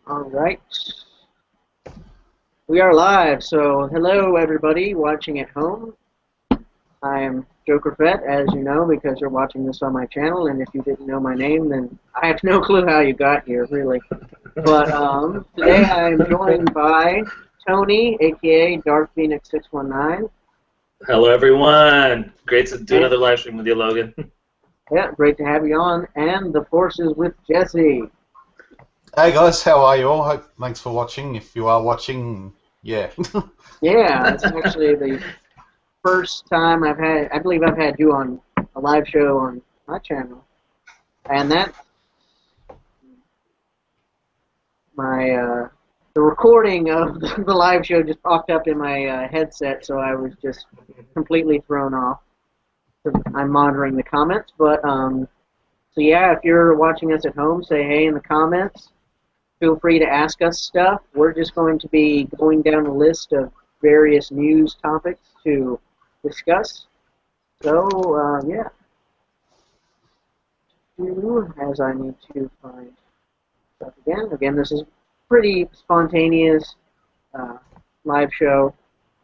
All right. We are live, so hello everybody watching at home. I am Joker Fett, as you know, because you're watching this on my channel, and if you didn't know my name, then I have no clue how you got here, really. But today I am joined by Tony, aka DarthPhoenix619. Hello, everyone. Great to do And, another live stream with you, Logan. yeah, great to have you on. And The Force is with Jesse. Hey guys, how are you all? Thanks for watching. If you are watching, yeah. Yeah, it's actually the first time I believe I've had you on a live show on my channel. And that, the recording of the live show just popped up in my headset, so I was just completely thrown off. I'm monitoring the comments, but, so yeah, if you're watching us at home, say hey in the comments. Feel free to ask us stuff. We're just going to be going down a list of various news topics to discuss. So, yeah. As I need to find stuff again. Again, this is pretty spontaneous live show.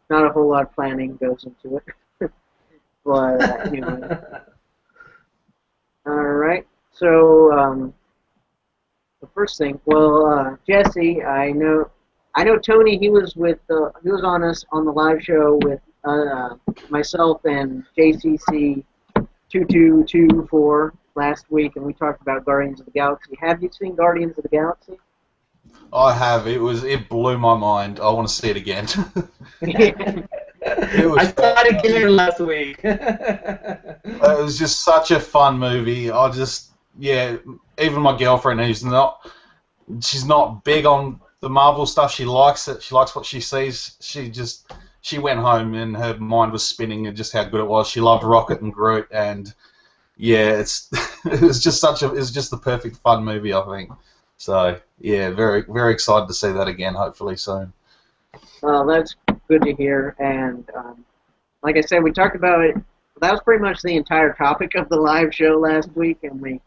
Not a whole lot of planning goes into it. But anyway. All right. So, the first thing, well, Jesse, I know Tony. He was on us on the live show with myself and JCC 2224 last week, and we talked about Guardians of the Galaxy. Have you seen Guardians of the Galaxy? I have. It blew my mind. I want to see it again. I saw it again last week. It was just such a fun movie. Even my girlfriend, she's not big on the Marvel stuff. She likes it. She likes what she sees. She went home and her mind was spinning at just how good it was. She loved Rocket and Groot, and yeah, it was just the perfect fun movie, I think. So yeah, very very excited to see that again. Hopefully soon. Well, that's good to hear. And like I said, we talked about it. That was pretty much the entire topic of the live show last week, and we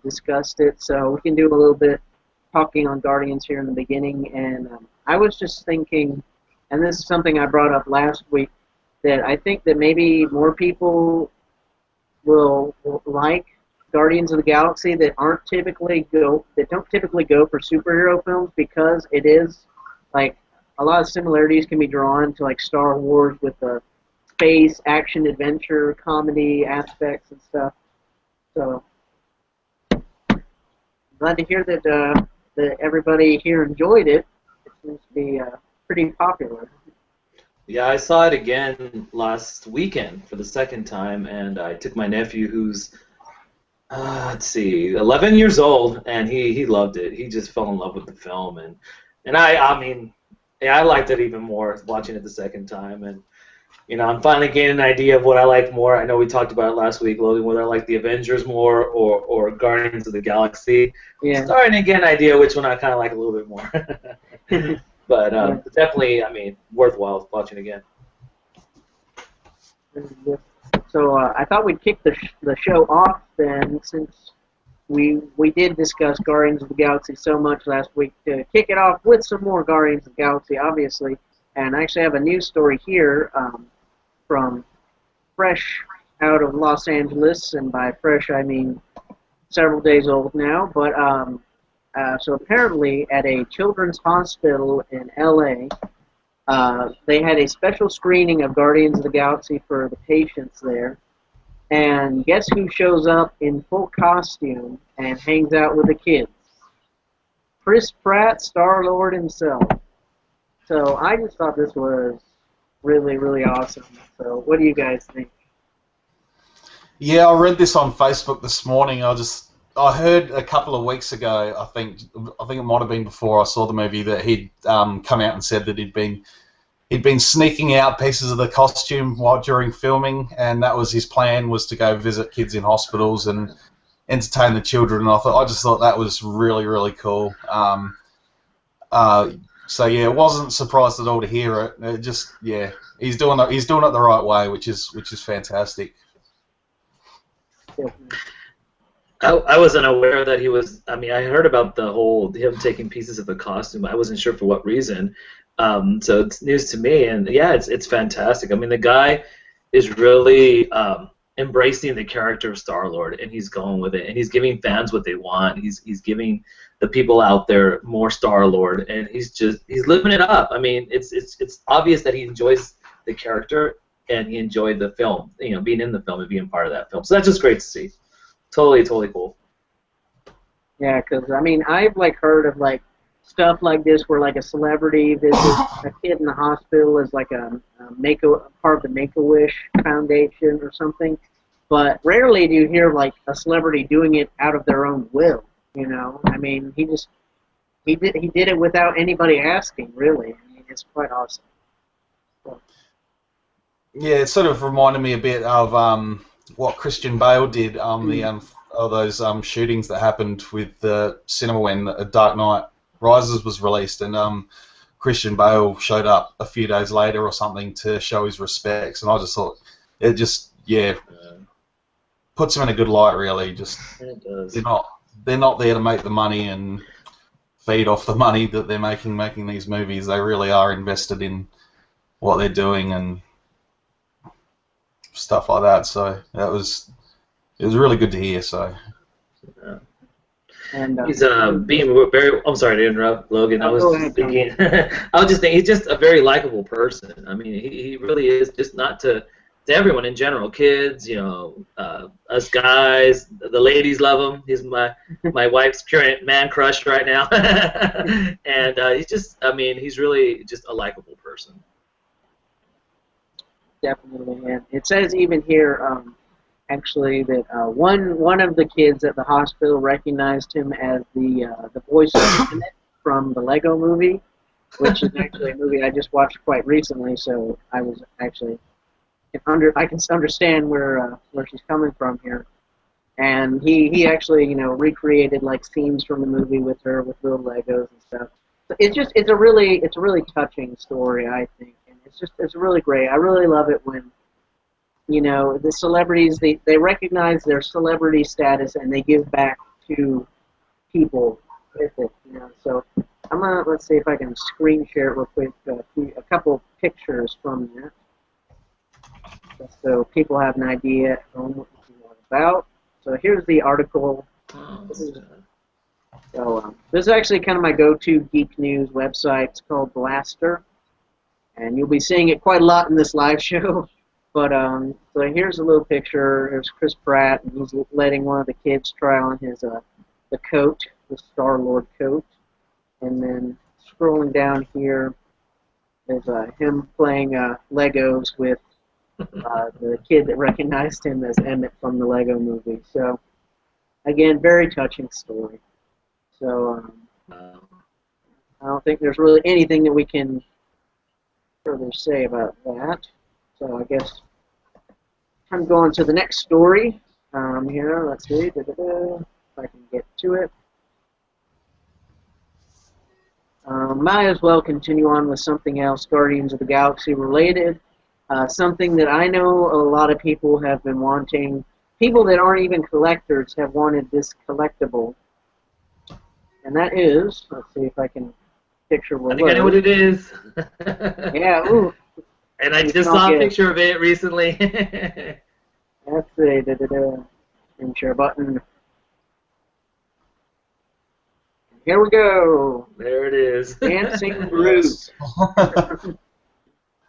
discussed it. So we can do a little bit talking on Guardians here in the beginning. And I was just thinking, and this is something I brought up last week, that I think that maybe more people will like Guardians of the Galaxy that don't typically go for superhero films, because it is like a lot of similarities can be drawn to like Star Wars with the space action adventure comedy aspects and stuff. So glad to hear that everybody here enjoyed it. It seems to be pretty popular. Yeah, I saw it again last weekend for the second time, and I took my nephew, who's 11 years old, and he loved it. He just fell in love with the film, and I liked it even more watching it the second time, and I'm finally gaining an idea of what I like more. I know we talked about it last week, Logan, whether I like the Avengers more or Guardians of the Galaxy. Yeah. Starting to get an idea which one I kind of like a little bit more. But definitely, worthwhile watching again. So I thought we'd kick the show off then, since we did discuss Guardians of the Galaxy so much last week, to kick it off with some more Guardians of the Galaxy, obviously. And I actually have a news story here from fresh out of Los Angeles, and by fresh I mean several days old now. But so apparently at a children's hospital in LA, they had a special screening of Guardians of the Galaxy for the patients there. And guess who shows up in full costume and hangs out with the kids? Chris Pratt, Star-Lord himself. So I just thought this was really, really awesome. So what do you guys think? Yeah, I read this on Facebook this morning. I heard a couple of weeks ago, I think it might have been before I saw the movie, that he'd come out and said that he'd been sneaking out pieces of the costume during filming, and that was his plan, was to go visit kids in hospitals and entertain the children. And I just thought that was really, really cool. So yeah, wasn't surprised at all to hear it. He's doing it the right way, which is fantastic. I wasn't aware that he was. I mean, I heard about the whole him taking pieces of the costume. I wasn't sure for what reason. So it's news to me, and yeah, it's fantastic. I mean, the guy is really embracing the character of Star-Lord, and he's going with it, and he's giving fans what they want. He's giving the people out there more Star-Lord, and he's living it up. I mean, it's obvious that he enjoys the character, and he enjoyed the film. You know, being in the film and being part of that film. So that's just great to see. Totally cool. Yeah, because I mean, I've like heard of like stuff like this where like a celebrity visits a kid in the hospital as like a part of the Make-A-Wish Foundation or something, but rarely do you hear like a celebrity doing it out of their own will. You know, I mean, he did it without anybody asking, really. I mean, it's quite awesome. So. Yeah, it sort of reminded me a bit of what Christian Bale did all those shootings that happened with the cinema when Dark Knight Rises was released, and Christian Bale showed up a few days later or something to show his respects, and I just thought it just puts him in a good light, really. Just it does. They're not there to make the money and feed off the money that they're making these movies. They really are invested in what they're doing and stuff like that. So it was really good to hear. So. Yeah. And, he's being very. I'm sorry to interrupt, Logan. I was just thinking. He's just a very likable person. I mean, he really is. Just not to everyone in general, kids, you know, us guys, the ladies love him. He's my wife's current man crush right now, and he's just. I mean, he's really just a likable person. Definitely, and it says even here, actually, that one of the kids at the hospital recognized him as the voice of Emmett from the Lego Movie, which is actually a movie I just watched quite recently. So I was actually I can understand where she's coming from here, and he actually recreated like scenes from the movie with her with little Legos and stuff. So it's a really touching story, I think. It's really great. I really love it when, the celebrities, they recognize their celebrity status and they give back to people with it, So let's see if I can screen share it real quick, a couple pictures from that, so people have an idea on what this is all about. So here's the article. This is actually kind of my go-to geek news website. It's called Blaster. And you'll be seeing it quite a lot in this live show. But so here's a little picture. There's Chris Pratt, and he's letting one of the kids try on his the coat, the Star-Lord coat. And then scrolling down here is him playing Legos with the kid that recognized him as Emmett from the Lego Movie. So again, very touching story. So I don't think there's really anything that we can further say about that. So I guess I'm going to the next story here. Let's see if I can get to it. Might as well continue on with something else, Guardians of the Galaxy related. Something that I know a lot of people have been wanting. People that aren't even collectors have wanted this collectible. And that is, let's see if I can picture what I think I know what it is. Yeah, ooh. And I just saw a picture of it recently. Let's see, and share button. Here we go. There it is. Dancing Groot.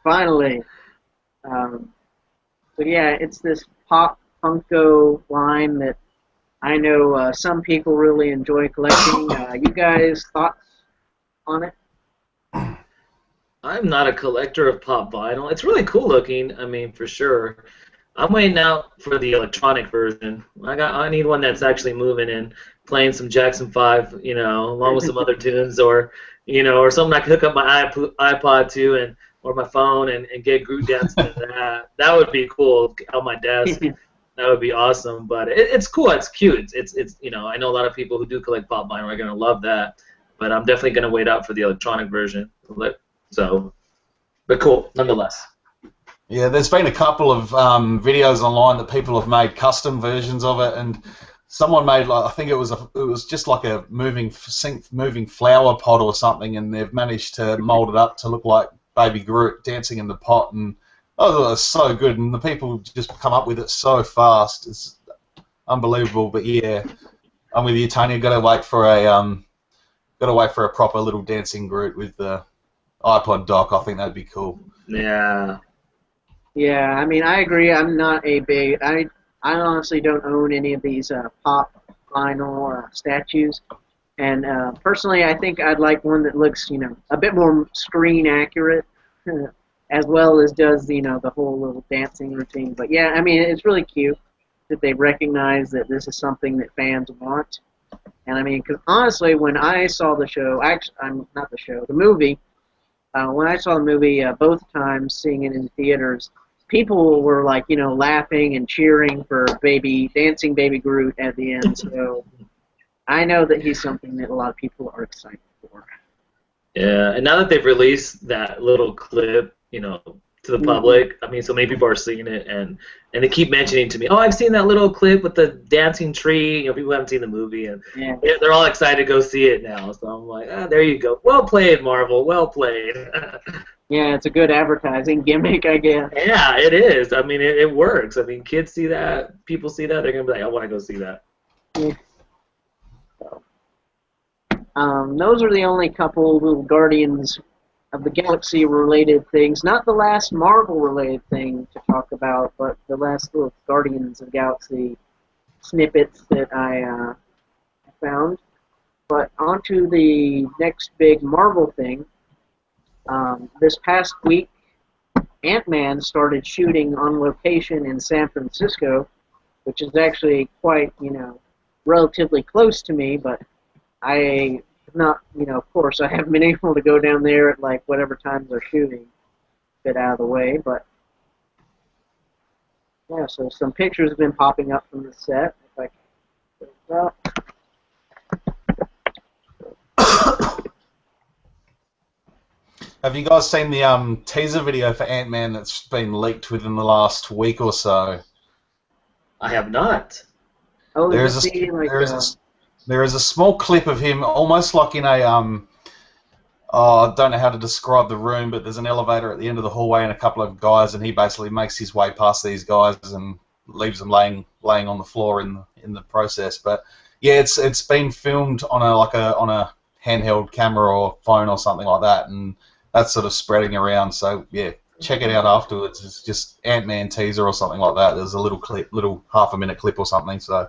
Finally. So yeah, it's this Pop Funko line that I know some people really enjoy collecting. You guys, thoughts on it? I'm not a collector of pop vinyl. It's really cool looking, I mean, for sure. I'm waiting out for the electronic version. I need one that's actually moving and playing some Jackson 5, along with some other tunes, or or something I can hook up my iPod to, or my phone, and get Groot dancing to that. That would be cool on my desk. That would be awesome. But it's cool. It's cute. It's I know a lot of people who do collect pop vinyl are gonna love that. But I'm definitely gonna wait out for the electronic version. So, but cool nonetheless. Yeah, there's been a couple of videos online that people have made custom versions of it, and someone made, like, I think it was just like a moving flower pot or something, and they've managed to mold it up to look like Baby Groot dancing in the pot, and oh, it was so good, and the people just come up with it so fast. It's unbelievable. But yeah, I'm with you, Tony. Got to wait for a proper little dancing Groot with the iPod dock. I think that'd be cool. Yeah. Yeah, I mean, I agree. I'm not a big. I honestly don't own any of these pop vinyl statues, and personally, I think I'd like one that looks, a bit more screen accurate, as well as does, the whole little dancing routine. But yeah, I mean, it's really cute that they recognize that this is something that fans want. And I mean, because honestly, when I saw the show, the movie. When I saw the movie both times, seeing it in theaters, people were like, laughing and cheering for dancing baby Groot at the end. So I know that he's something that a lot of people are excited for. Yeah, and now that they've released that little clip, to the public, I mean, so many people are seeing it, and they keep mentioning to me, oh, I've seen that little clip with the dancing tree. People haven't seen the movie, and they're all excited to go see it now. So I'm like, there you go. Well played, Marvel. Well played. Yeah, it's a good advertising gimmick, I guess. Yeah, it is. I mean, it works. I mean, kids see that, people see that, they're gonna be like, I want to go see that. Yeah. Those are the only couple little Guardians of the Galaxy related things, not the last Marvel related thing to talk about, but the last little Guardians of the Galaxy snippets that I found. But on to the next big Marvel thing. This past week, Ant-Man started shooting on location in San Francisco, which is actually quite, relatively close to me, but I not, of course, I haven't been able to go down there at, like, whatever times they're shooting, get out of the way, but, yeah, so some pictures have been popping up from the set, if I can put it up. Have you guys seen the teaser video for Ant-Man that's been leaked within the last week or so? I have not. Oh, There is a small clip of him, almost like in a I don't know how to describe the room, but there's an elevator at the end of the hallway and a couple of guys, and he basically makes his way past these guys and leaves them laying on the floor in the process. But yeah, it's been filmed on a handheld camera or phone or something like that, and that's sort of spreading around. So yeah, check it out afterwards. It's just Ant-Man teaser or something like that. There's a little clip, little half-a-minute clip or something. So.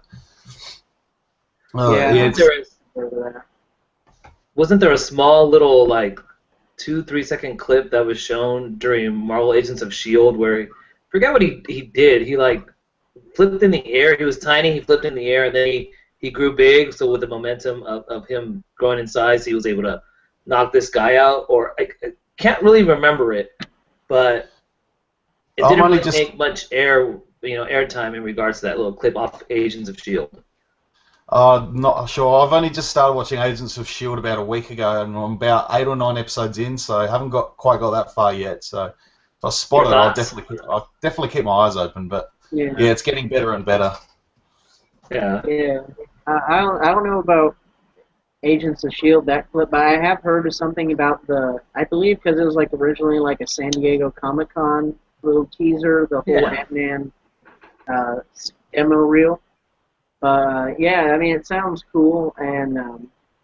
Wasn't there a small little, like, 2-3 second clip that was shown during Marvel Agents of S.H.I.E.L.D. where, I forgot what he did. He, like, flipped in the air. He was tiny. He flipped in the air, and then he grew big. So with the momentum of him growing in size, he was able to knock this guy out. Or I can't really remember it, but it didn't really make much airtime in regards to that little clip off Agents of S.H.I.E.L.D. Not sure. I've only just started watching Agents of S.H.I.E.L.D. about a week ago, and I'm about 8 or 9 episodes in, so I haven't quite got that far yet. So if I spot it, I'll definitely keep my eyes open. But yeah, it's getting better and better. Yeah. Yeah. I don't know about Agents of S.H.I.E.L.D. that clip, but I have heard of something about I believe because it was like originally like a San Diego Comic-Con little teaser, the whole Ant-Man demo reel. Yeah, I mean, it sounds cool, and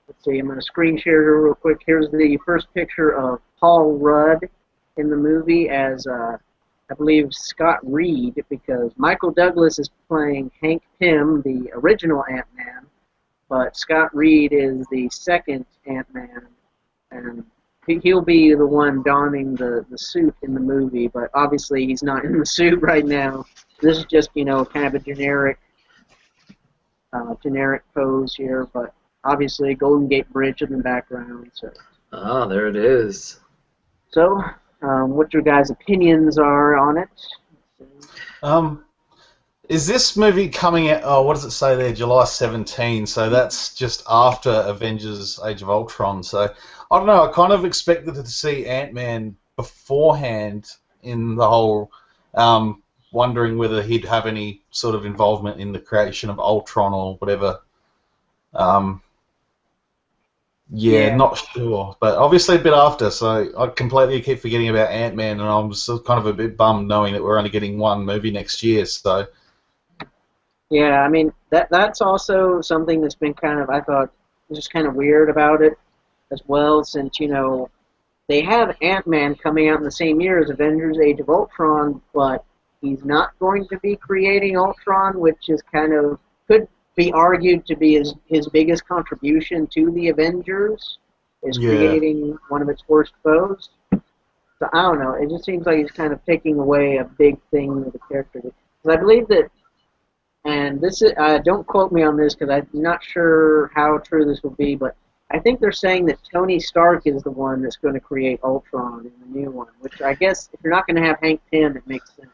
let's see, I'm going to screen share here real quick. Here's the first picture of Paul Rudd in the movie as, I believe, Scott Reed, because Michael Douglas is playing Hank Pym, the original Ant-Man, but Scott Reed is the second Ant-Man, and he'll be the one donning the suit in the movie, but obviously he's not in the suit right now. This is just, kind of a generic pose here, but obviously Golden Gate Bridge in the background. So. Oh, there it is. So, what your guys' opinions are on it? Is this movie coming out? Oh, what does it say there? July 17. So that's just after Avengers: Age of Ultron. So I don't know. I kind of expected to see Ant-Man beforehand in the whole wondering whether he'd have any sort of involvement in the creation of Ultron or whatever. Yeah, not sure, but obviously a bit after, so I completely keep forgetting about Ant-Man, and I'm still kind of a bit bummed knowing that we're only getting one movie next year, so... Yeah, I mean, that's also something that's been kind of, I thought, just kind of weird about it as well, since, you know, they have Ant-Man coming out in the same year as Avengers Age of Ultron, but he's not going to be creating Ultron, which is kind of, could be argued to be his biggest contribution to the Avengers, is creating one of its worst foes. So I don't know, it just seems like he's kind of taking away a big thing of the character. Because I believe that, and this is, don't quote me on this because I'm not sure how true this will be, but I think they're saying that Tony Stark is the one that's going to create Ultron in the new one, which I guess if you're not going to have Hank Pym, it makes sense.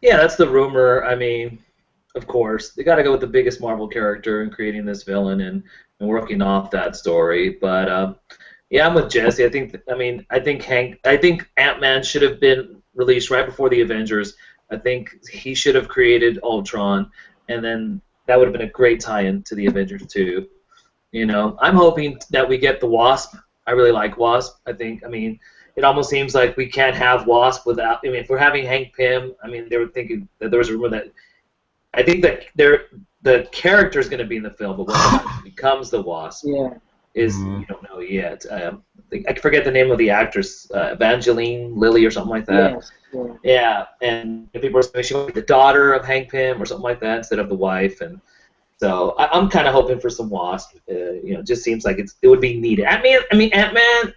Yeah, that's the rumor. I mean, of course, they got to go with the biggest Marvel character in creating this villain and working off that story. But yeah, I'm with Jesse. I think Ant-Man should have been released right before the Avengers. I think he should have created Ultron, and then that would have been a great tie-in to the Avengers too. You know, I'm hoping that we get the Wasp. I really like Wasp. I mean, it almost seems like we can't have Wasp without. I mean, if we're having Hank Pym, I mean, they were thinking that there was a rumor that I think that the character is going to be in the film, but whether it becomes the Wasp is you don't know yet. I forget the name of the actress, Evangeline Lilly or something like that. Yes. Yeah, and people are saying she might be the daughter of Hank Pym or something like that instead of the wife, and so I'm kind of hoping for some Wasp. You know, it just seems like it would be needed. I mean, Ant-Man,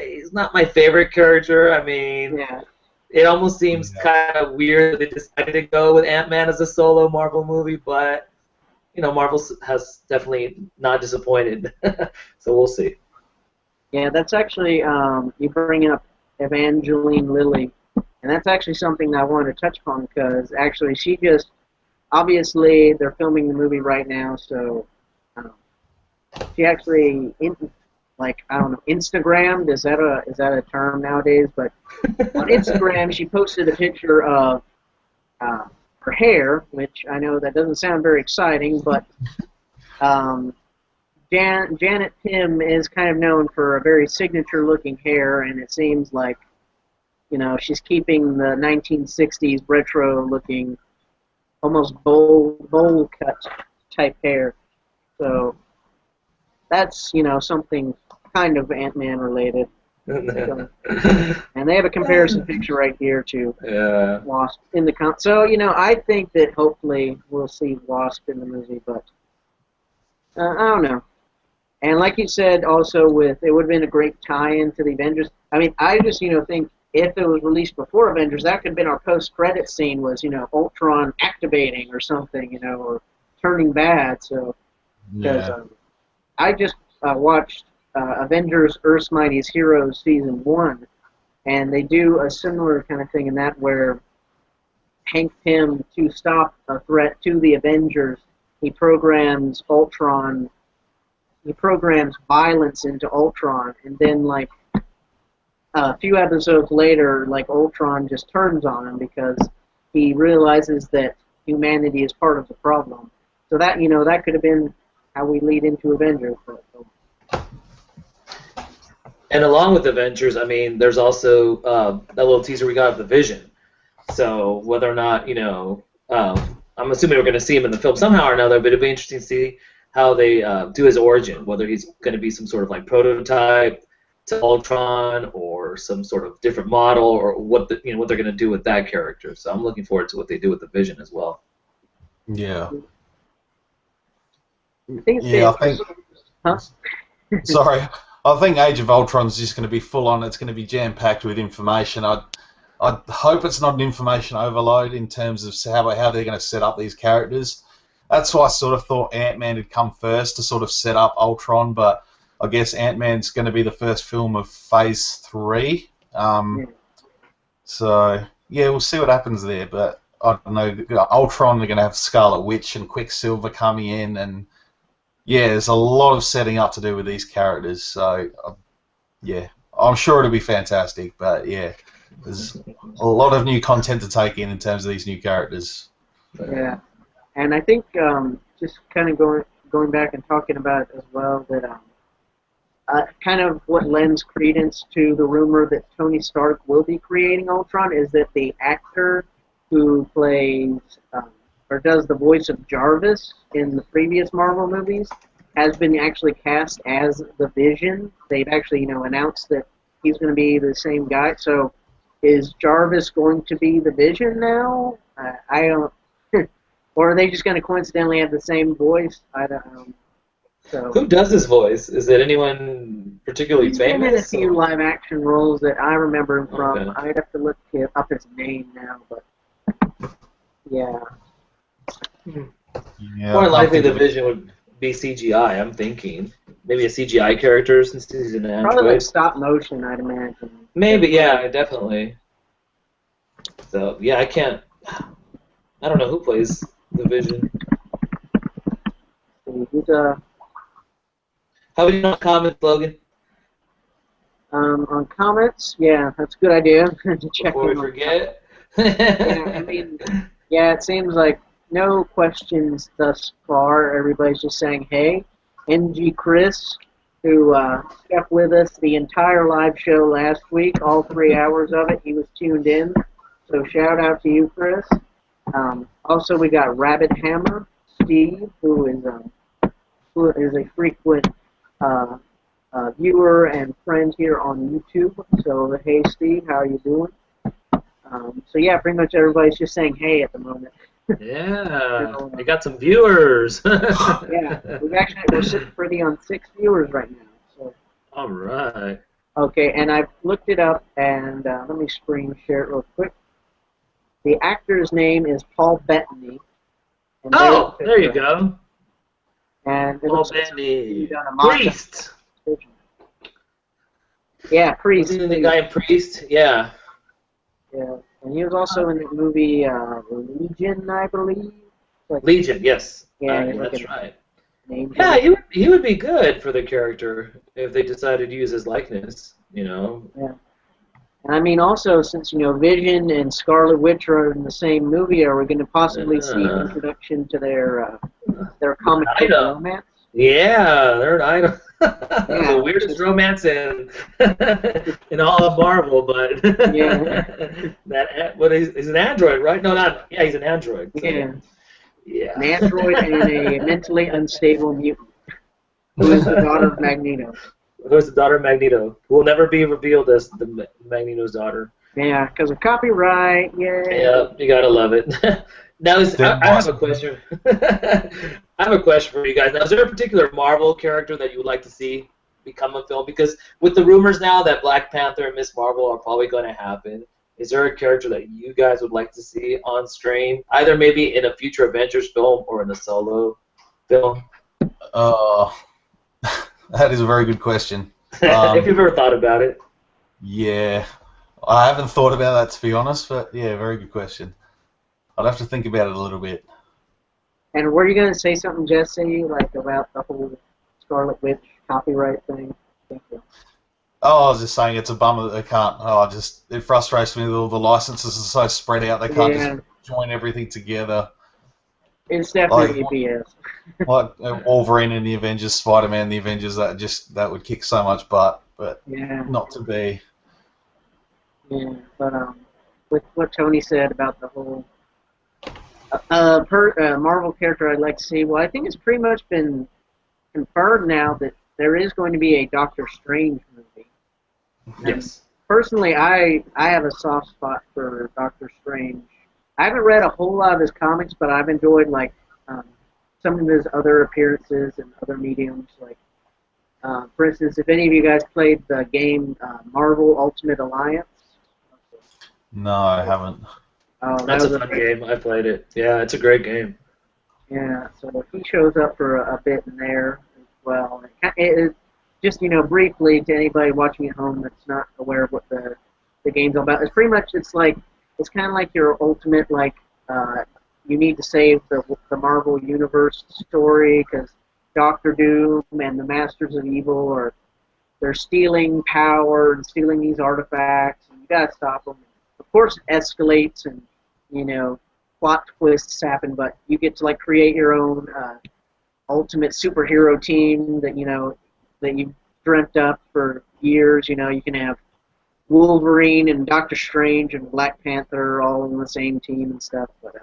he's not my favorite character. I mean, it almost seems kind of weird that they decided to go with Ant-Man as a solo Marvel movie, but you know, Marvel has definitely not disappointed. So we'll see. Yeah, that's actually you bringing up Evangeline Lilly, and that's actually something that I wanted to touch upon because actually she just obviously they're filming the movie right now, so she actually Instagrammed, is that a term nowadays? But on Instagram she posted a picture of her hair, which I know that doesn't sound very exciting, but Janet Pym is kind of known for a very signature-looking hair, and it seems like, you know, she's keeping the 1960s retro-looking, almost bowl cut type hair. So that's, you know, something kind of Ant-Man related. So, and they have a comparison picture right here to Wasp in the so you know, I think that hopefully we'll see Wasp in the movie, but I don't know. And like you said, also it would have been a great tie-in to the Avengers. I mean, I just, you know, think if it was released before Avengers, that could have been our post-credit scene was, you know, Ultron activating or something, you know, or turning bad. So, because I just watched Avengers Earth's Mightiest Heroes Season 1, and they do a similar kind of thing in that where Hank Pym, to stop a threat to the Avengers, he programs Ultron. He programs violence into Ultron, and then, like, a few episodes later, like, Ultron just turns on him because he realizes that humanity is part of the problem. So that, you know, that could have been how we lead into Avengers. And along with Avengers, I mean, there's also that little teaser we got of the Vision. So whether or not, you know, I'm assuming we're going to see him in the film somehow or another, but it'd be interesting to see how they do his origin, whether he's going to be some sort of like prototype to Ultron or some sort of different model, or what they're going to do with that character. So I'm looking forward to what they do with the Vision as well. Yeah. I think. Huh? Sorry, I think Age of Ultron is just going to be full on. It's going to be jam packed with information. I hope it's not an information overload in terms of how they're going to set up these characters. That's why I sort of thought Ant-Man had come first to sort of set up Ultron, but I guess Ant-Man's going to be the first film of Phase 3. So, yeah, we'll see what happens there, but I don't know. Ultron, they're going to have Scarlet Witch and Quicksilver coming in, and yeah, there's a lot of setting up to do with these characters, so yeah, I'm sure it'll be fantastic, but yeah, There's a lot of new content to take in terms of these new characters. Yeah, and I think just kind of going back and talking about it as well, that kind of what lends credence to the rumor that Tony Stark will be creating Ultron is that the actor who plays or does the voice of Jarvis in the previous Marvel movies has been actually cast as the Vision. They've actually, announced that he's going to be the same guy. So, is Jarvis going to be the Vision now? I don't. Or are they just going to coincidentally have the same voice? I don't know. So, who does his voice? Is it anyone particularly he's famous? been in a few live action roles that I remember him from. Okay. I'd have to look up his name now, but yeah. Yeah, More I can't likely think the of it. Vision would be CGI, I'm thinking. Maybe a CGI character since he's an Probably like android. stop motion, I'd imagine. Maybe, yeah, definitely. So, yeah, I don't know who plays the Vision. He's How would you know comments, Logan? on comments. Yeah, that's a good idea to check Before we in on forget. Yeah, I mean, yeah, it seems like no questions thus far. Everybody's just saying, hey. NG Chris, who stuck with us the entire live show last week, all 3 hours of it, he was tuned in. So shout out to you, Chris. Also, we got Rabbit Hammer, Steve, who is a frequent viewer and friend here on YouTube. So, hey, Steve, how are you doing? So yeah, pretty much everybody's just saying hey at the moment. Yeah, we got some viewers. Yeah, we're sitting pretty on 6 viewers right now. So All right. okay, and I've looked it up, and let me screen share it real quick. The actor's name is Paul Bettany. And Oh, there you go. And it Paul looks like Bettany. he's done a mock-up. Priest. Yeah, Priest. Isn't the guy in Priest? Yeah. Yeah, and he was also in the movie Legion, I believe. Like, Legion, yes. Yeah, That's right. name. Yeah, he would be good for the character if they decided to use his likeness, Yeah. And I mean, also, since, Vision and Scarlet Witch are in the same movie, are we going to possibly see an introduction to their comic book romance? Yeah, they're an item. Yeah. The weirdest romance in all of Marvel, but Yeah. he's an android, right? No, not. Yeah, he's an android. So. Yeah. Yeah. An android and a mentally unstable mutant who is the daughter of Magneto. Who's the daughter of Magneto, who will never be revealed as the Magneto's daughter. Yeah, because of copyright. Yay. Yeah, you gotta love it. Now, I have a question. I have a question for you guys. Now, is there a particular Marvel character that you would like to see become a film? Because with the rumors now that Black Panther and Miss Marvel are probably going to happen, is there a character that you guys would like to see on screen, either maybe in a future Avengers film or in a solo film? That is a very good question. If you've ever thought about it. Yeah, I haven't thought about that, to be honest, but yeah, very good question. I'd have to think about it a little bit. And were you going to say something, Jesse, like about the whole Scarlet Witch copyright thing? Thank you. Oh, I was just saying it's a bummer that they can't. It frustrates me that all the licenses are so spread out. They can't just join everything together. It's definitely BS. Like Wolverine and the Avengers, Spider-Man, the Avengers. That would kick so much butt, but not to be. Yeah, but with what Tony said about the whole Marvel character I'd like to see, well, I think it's pretty much been confirmed now that there is going to be a Doctor Strange movie. Yes. Personally, I have a soft spot for Doctor Strange. I haven't read a whole lot of his comics, but I've enjoyed some of his other appearances in other mediums. Like, for instance, if any of you guys played the game Marvel Ultimate Alliance. No, I haven't. That's a fun game. I played it. Yeah, it's a great game. Yeah, so he shows up for a bit in there as well. It just, briefly to anybody watching at home that's not aware of what the game's all about. It's pretty much, it's kind of like your ultimate, you need to save the Marvel Universe story because Doctor Doom and the Masters of Evil they're stealing power and stealing these artifacts. And You gotta stop them. Of course, it escalates and plot twists happen, but you get to like create your own ultimate superhero team that that you've dreamt up for years. You can have Wolverine and Doctor Strange and Black Panther all on the same team and stuff. But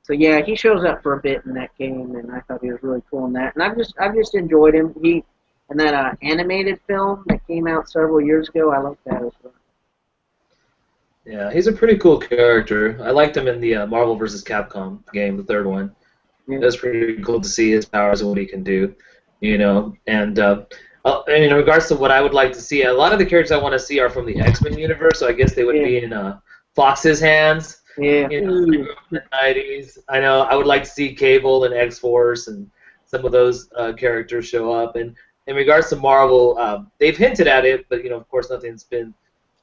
so yeah, he shows up for a bit in that game, and I thought he was really cool in that. And I've just enjoyed him. He and that animated film that came out several years ago, I like that as well. Yeah, he's a pretty cool character. I liked him in the Marvel vs. Capcom game, the third one. Yeah. It was pretty cool to see his powers and what he can do, And in regards to what I would like to see, a lot of the characters I want to see are from the X-Men universe, so I guess they would be in Fox's hands. Yeah. In the 90s. I know I would like to see Cable and X-Force and some of those characters show up. And in regards to Marvel, they've hinted at it, but of course nothing's been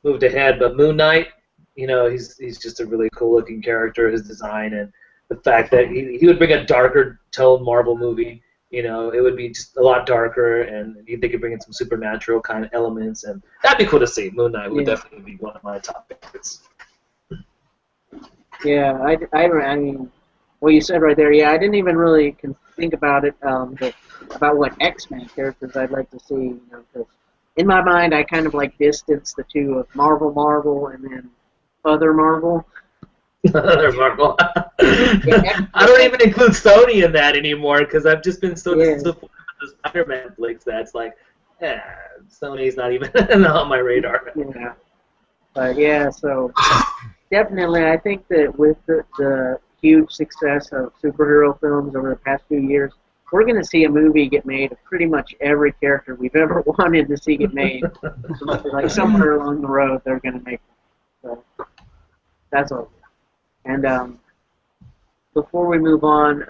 moved ahead. But Moon Knight, he's just a really cool-looking character. His design and the fact that he would bring a darker tone Marvel movie. It would be just a lot darker, and they could bring in some supernatural kind of elements, and that'd be cool to see. Moon Knight would definitely be one of my top favorites. Yeah, I mean, what you said right there. Yeah, I didn't even really think about it, about what X-Men characters I'd like to see. Because in my mind, I kind of like distance the two of Marvel, and then other Marvel. Other Marvel. I don't even include Sony in that anymore because I've just been so disappointed with the Spider-Man flicks that's like, Sony's not even on my radar. Yeah. But yeah, so definitely, I think that with the huge success of superhero films over the past few years, we're going to see a movie get made of pretty much every character we've ever wanted to see get made. Like somewhere along the road, they're going to make them. So that's all. And before we move on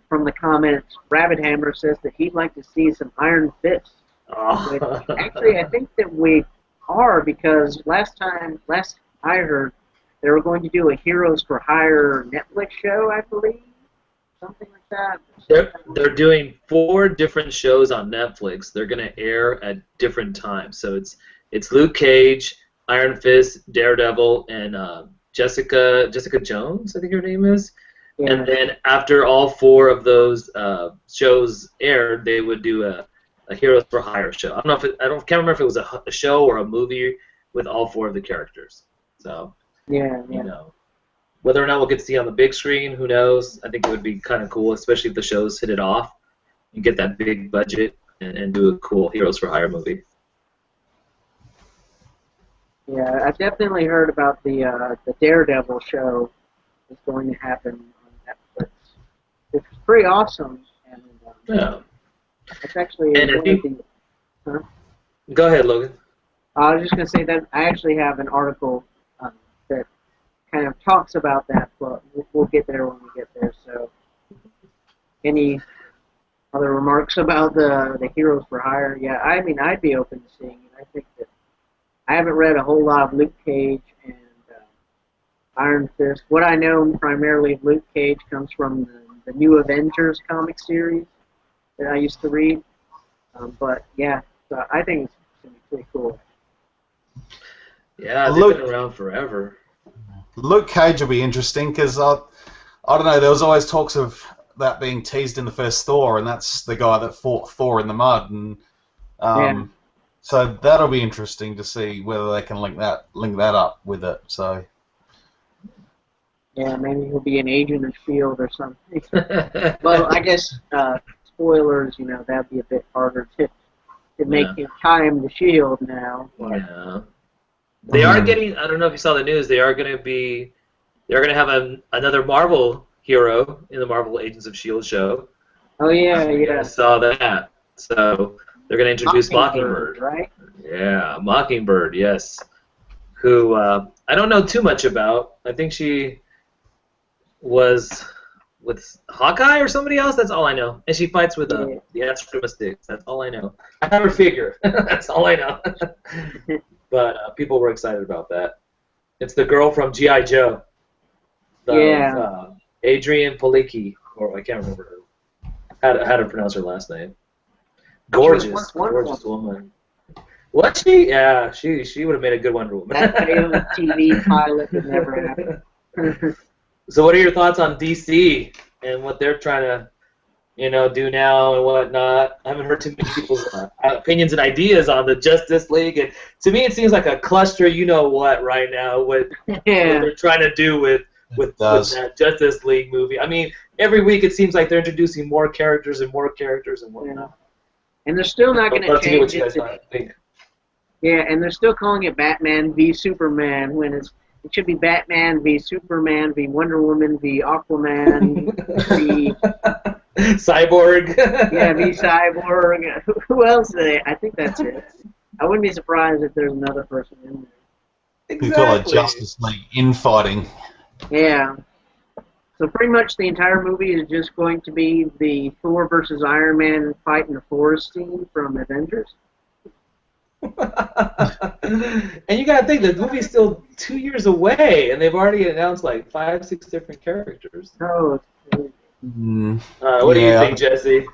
from the comments, Rabbit Hammer says that he'd like to see some Iron Fist. Which, actually, I think that we are, because last I heard, they were going to do a Heroes for Hire Netflix show, I believe, something like that. They're doing 4 different shows on Netflix. They're going to air at different times. So it's Luke Cage, Iron Fist, Daredevil, and Jessica Jones, I think her name is. Yeah. And then after all 4 of those shows aired, they would do a Heroes for Hire show. I can't remember if it was a show or a movie with all 4 of the characters. So whether or not we'll get to see on the big screen, who knows? I think it would be kind of cool, especially if the shows hit it off and get that big budget and do a cool Heroes for Hire movie. Yeah, I've definitely heard about the Daredevil show that's going to happen on Netflix. It's pretty awesome. And, it's actually Go ahead, Logan. I was just going to say that I actually have an article that kind of talks about that, but we'll get there when we get there. So, any other remarks about the Heroes for Hire? Yeah, I mean, I'd be open to seeing it. I think that I haven't read a whole lot of Luke Cage and Iron Fist. What I know primarily of Luke Cage comes from the New Avengers comic series that I used to read. But yeah, so I think it's going to be pretty cool. Yeah, they've been around forever. Luke Cage will be interesting because I don't know. There was always talks of that being teased in the first Thor, and that's the guy that fought Thor in the mud, and so that'll be interesting to see whether they can link that up with it. So yeah, maybe he'll be an agent of S.H.I.E.L.D. or something. Well, I guess spoilers, that'd be a bit harder to make him tie him to S.H.I.E.L.D. now. But. Yeah. They are getting. I don't know if you saw the news. They're going to have another Marvel hero in the Marvel Agents of S.H.I.E.L.D. show. Oh yeah, I saw that. So they're going to introduce Mockingbird. Right? Yeah, Mockingbird. Yes. Who I don't know too much about. I think she was with Hawkeye or somebody else. That's all I know. And she fights with the Astromystics. That's all I know. I have her figure. That's all I know. But people were excited about that. It's the girl from G.I. Joe. Adrienne Palicki, or I can't remember how to pronounce her last name. Gorgeous woman. Was she? Yeah, she would have made a good Wonder Woman. That failed TV pilot that never happened. So what are your thoughts on DC and what they're trying to, do now and whatnot? I haven't heard too many people's opinions and ideas on the Justice League, and to me it seems like a cluster. You know what? Right now, what they're trying to do with that Justice League movie. I mean, every week it seems like they're introducing more characters and whatnot. And they're still not going to change what you guys think. Yeah, and they're still calling it Batman v Superman when it should be Batman v Superman v Wonder Woman v Aquaman v Cyborg. Yeah, v Cyborg. Who else? I think that's it. I wouldn't be surprised if there's another person in there. Exactly. We call it Justice League infighting. Yeah. So pretty much the entire movie is just going to be the Thor versus Iron Man fight in the forest scene from Avengers. And you gotta think the movie's still 2 years away, and they've already announced like 5, 6 different characters. Oh. What do you think, Jesse?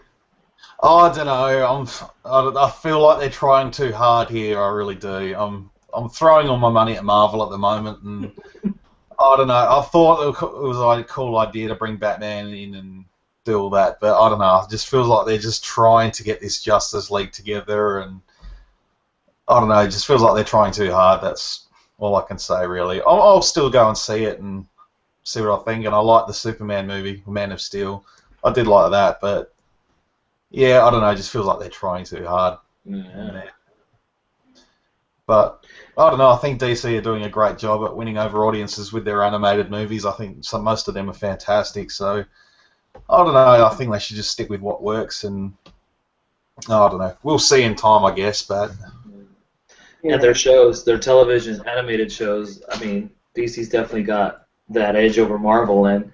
Oh, I don't know. I feel like they're trying too hard here. I really do. I'm throwing all my money at Marvel at the moment, and I don't know. I thought it was like a cool idea to bring Batman in and do all that, but I don't know. It just feels like they're just trying to get this Justice League together, and I don't know. It just feels like they're trying too hard. That's all I can say, really. I'll still go and see it and see what I think, and I like the Superman movie, Man of Steel. I did like that, but yeah, I don't know. It just feels like they're trying too hard. Yeah. But I don't know. I think DC are doing a great job at winning over audiences with their animated movies. I think most of them are fantastic. So I don't know. I think they should just stick with what works, and I don't know. We'll see in time, I guess. But and their shows, their television animated shows. I mean, DC's definitely got that edge over Marvel. And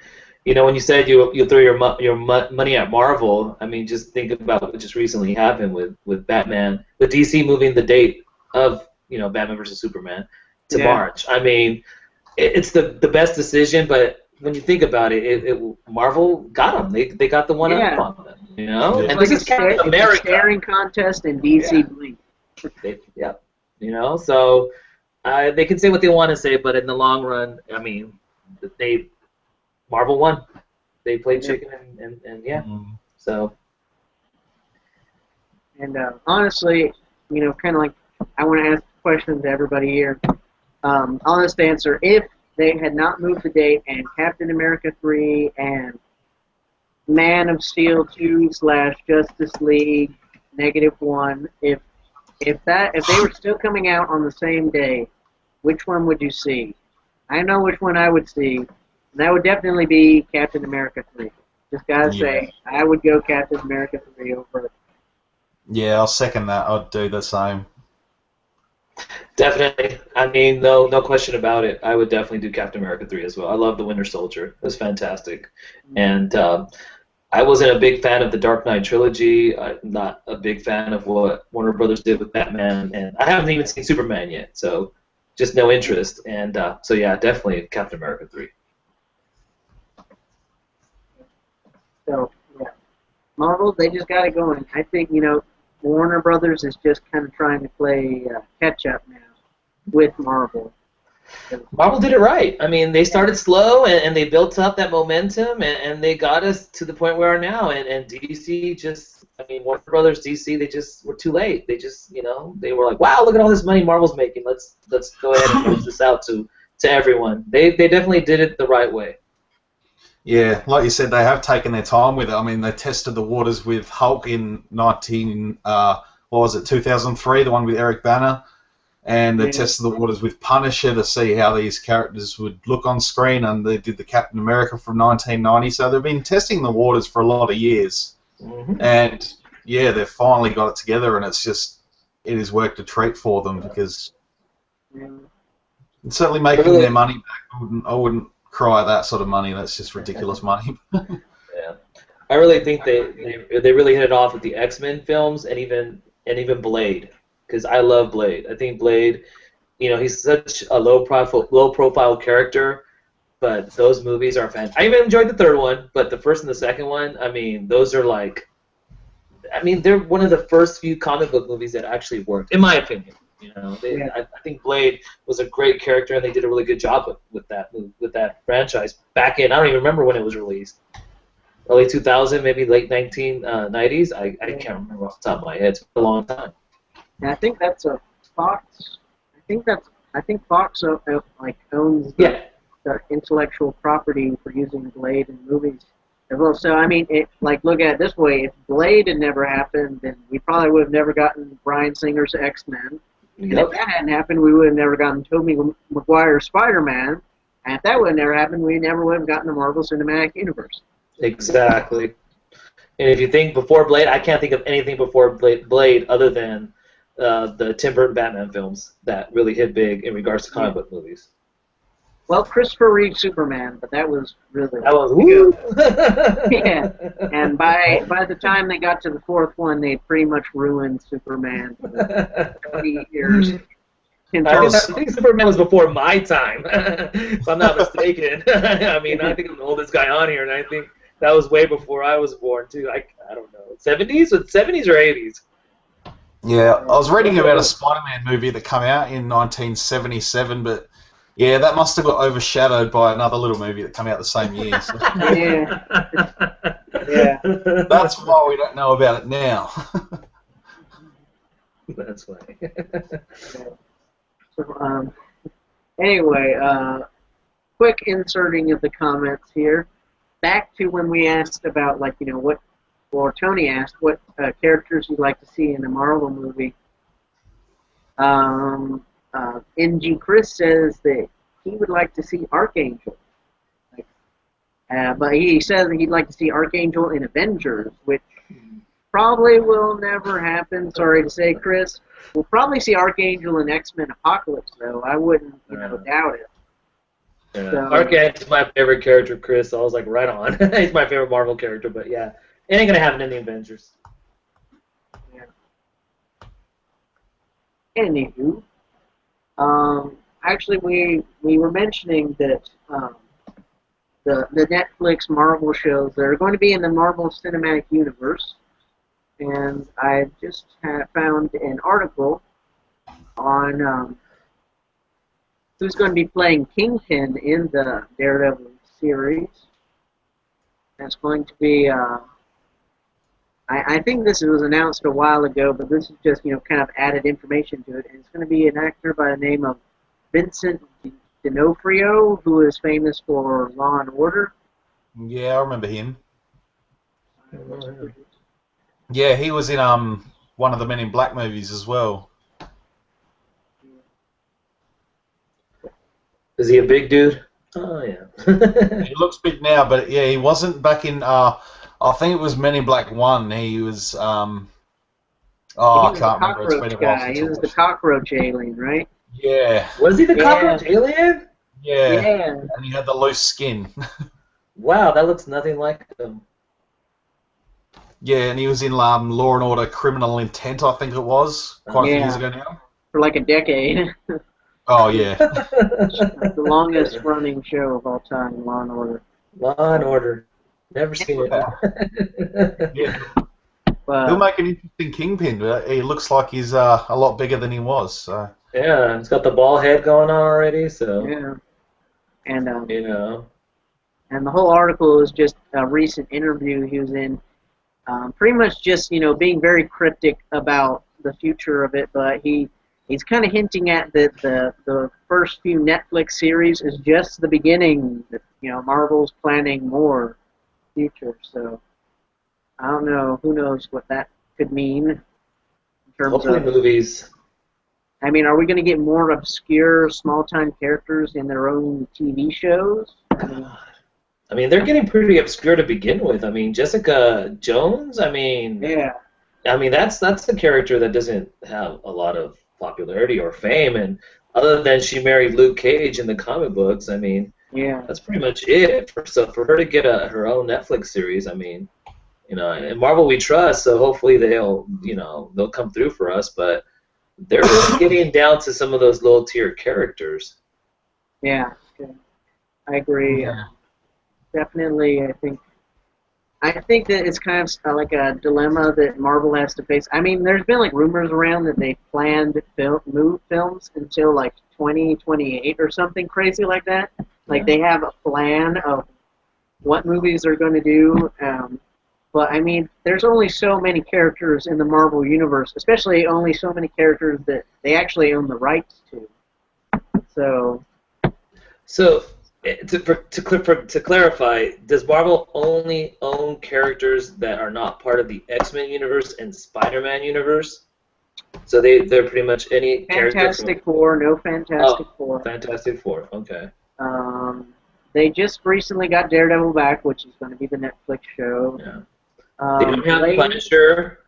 when you said you throw your money at Marvel, I mean, just think about what just recently happened with Batman, with DC moving the date of Batman versus Superman to March. I mean, it's the best decision, but when you think about it, Marvel got them. They got the one up on them. And this is Captain America. It's a staring contest in DC Blink. So they can say what they want to say, but in the long run, I mean, Marvel won. They played chicken and so. And honestly, kind of like I want to ask a question to everybody here. Honest answer: if they had not moved the date and Captain America 3 and Man of Steel 2 / Justice League -1, if they were still coming out on the same day, which one would you see? I know which one I would see. And that would definitely be Captain America 3. Just gotta say, I would go Captain America 3 over it. Yeah, I'll second that. I'd do the same. Definitely. I mean, no question about it. I would definitely do Captain America 3 as well. I love the Winter Soldier. It was fantastic. And I wasn't a big fan of the Dark Knight trilogy. I'm not a big fan of what Warner Brothers did with Batman. And I haven't even seen Superman yet, so just no interest. And so, yeah, definitely Captain America 3. So, yeah. Marvel, they just got it going. I think, Warner Brothers is just kind of trying to play catch-up now with Marvel. Marvel did it right. I mean, they started slow, and they built up that momentum, and they got us to the point we are now. And DC just, Warner Brothers, DC, they just were too late. They just, they were like, wow, look at all this money Marvel's making. Let's go ahead and push this out to everyone. They definitely did it the right way. Yeah, like you said, they have taken their time with it. I mean, they tested the waters with Hulk in 2003, the one with Eric Bana, and they tested the waters with Punisher to see how these characters would look on screen, and they did the Captain America from 1990. So they've been testing the waters for a lot of years, and yeah, they've finally got it together, and it has worked a treat for them because it's certainly making their money back. I wouldn't cry at that sort of money. That's just ridiculous money. Yeah, I really think they really hit it off with the X-Men films and even Blade, because I love Blade. I think Blade, he's such a low profile character, but those movies are fantastic. I even enjoyed the third one, but the first and the second one, those are like, I mean, they're one of the first few comic book movies that actually worked, in my opinion. You know, I think Blade was a great character, and they did a really good job with that franchise back in. I don't even remember when it was released. Early 2000, maybe late 1990s. I can't remember off the top of my head. It's been a long time. And I think that's a Fox. I think Fox like owns the intellectual property for using Blade in movies as well. So I mean, look at it this way: if Blade had never happened, then we probably would have never gotten Bryan Singer's X-Men. And if that hadn't happened, we would have never gotten Tobey Maguire's Spider-Man. And if that would have never happened, we never would have gotten the Marvel Cinematic Universe. Exactly. And if you think before Blade, I can't think of anything before Blade other than the Tim Burton Batman films that really hit big in regards to comic book movies. Well, Christopher Reeve Superman, but that was really good. Yeah, and by the time they got to the fourth one, they pretty much ruined Superman for 20 years. I think Superman was before my time, if I'm not mistaken. I mean, I think I'm the oldest guy on here, and I think that was way before I was born, too. I don't know. 70s? 70s or 80s? Yeah, I was reading about a Spider-Man movie that came out in 1977, but yeah, that must have got overshadowed by another little movie that came out the same year. So. Yeah. That's why we don't know about it now. That's why. So, anyway, quick inserting of the comments here. Back to when we asked about, like, you know, what, or Tony asked what characters you'd like to see in a Marvel movie. NG Chris says that he would like to see Archangel. But he says that he'd like to see Archangel in Avengers, which probably will never happen. Sorry to say, Chris. We'll probably see Archangel in X-Men Apocalypse, though. I wouldn't, doubt it. Yeah. So, Archangel's my favorite character, Chris. I was like, right on. He's my favorite Marvel character, but yeah, it ain't gonna happen in the Avengers. Yeah. Anywho, actually, we were mentioning that the Netflix Marvel shows that are going to be in the Marvel Cinematic Universe, and I just found an article on who's going to be playing Kingpin in the Daredevil series. That's going to be, I think this was announced a while ago, but this is just, kind of added information to it. And it's going to be an actor by the name of Vincent D'Onofrio, who is famous for Law and Order. Yeah, I remember him. Yeah, he was in one of the Men in Black movies as well. Is he a big dude? Oh, yeah. He looks big now, but yeah, he wasn't back in, I think it was Men in Black 1. He was, I can't remember. It's been a while since he was the cockroach alien, right? Yeah. Was he the cockroach alien? Yeah. And he had the loose skin. Wow, that looks nothing like him. Yeah, and he was in Law and Order Criminal Intent, I think it was, quite a few years ago now. For like a decade. Oh, yeah. The longest running show of all time, Law and Order. Law and Order. Never seen it. Yeah. He'll make an interesting Kingpin. He looks like he's a lot bigger than he was. So. Yeah, he's got the ball head going on already, so... Yeah. And, and the whole article is just a recent interview he was in. Pretty much just, being very cryptic about the future of it, but he's kind of hinting at that the first few Netflix series is just the beginning. That, Marvel's planning more future. So I don't know. Who knows what that could mean in terms hopefully of movies. I mean, are we going to get more obscure, small-time characters in their own TV shows? I mean, they're getting pretty obscure to begin with. I mean, Jessica Jones. I mean, that's the character that doesn't have a lot of popularity or fame, and other than she married Luke Cage in the comic books, I mean, that's pretty much it. So for her to get her own Netflix series, I mean, in Marvel we trust, so hopefully they'll come through for us, but they're really getting down to some of those low tier characters. Yeah, I agree. Yeah. Definitely, I think that it's kind of like a dilemma that Marvel has to face. I mean, there's been like rumors around that they planned move films until like 2028 or something crazy like that. Like they have a plan of what movies they're going to do. But I mean, there's only so many characters in the Marvel universe, especially only so many characters that they actually own the rights to. So to clarify, does Marvel only own characters that are not part of the X-Men universe and Spider-Man universe? So they're pretty much any Fantastic Four, no Fantastic Four. Fantastic Four, okay. They just recently got Daredevil back, which is going to be the Netflix show. Yeah. They don't have the Punisher.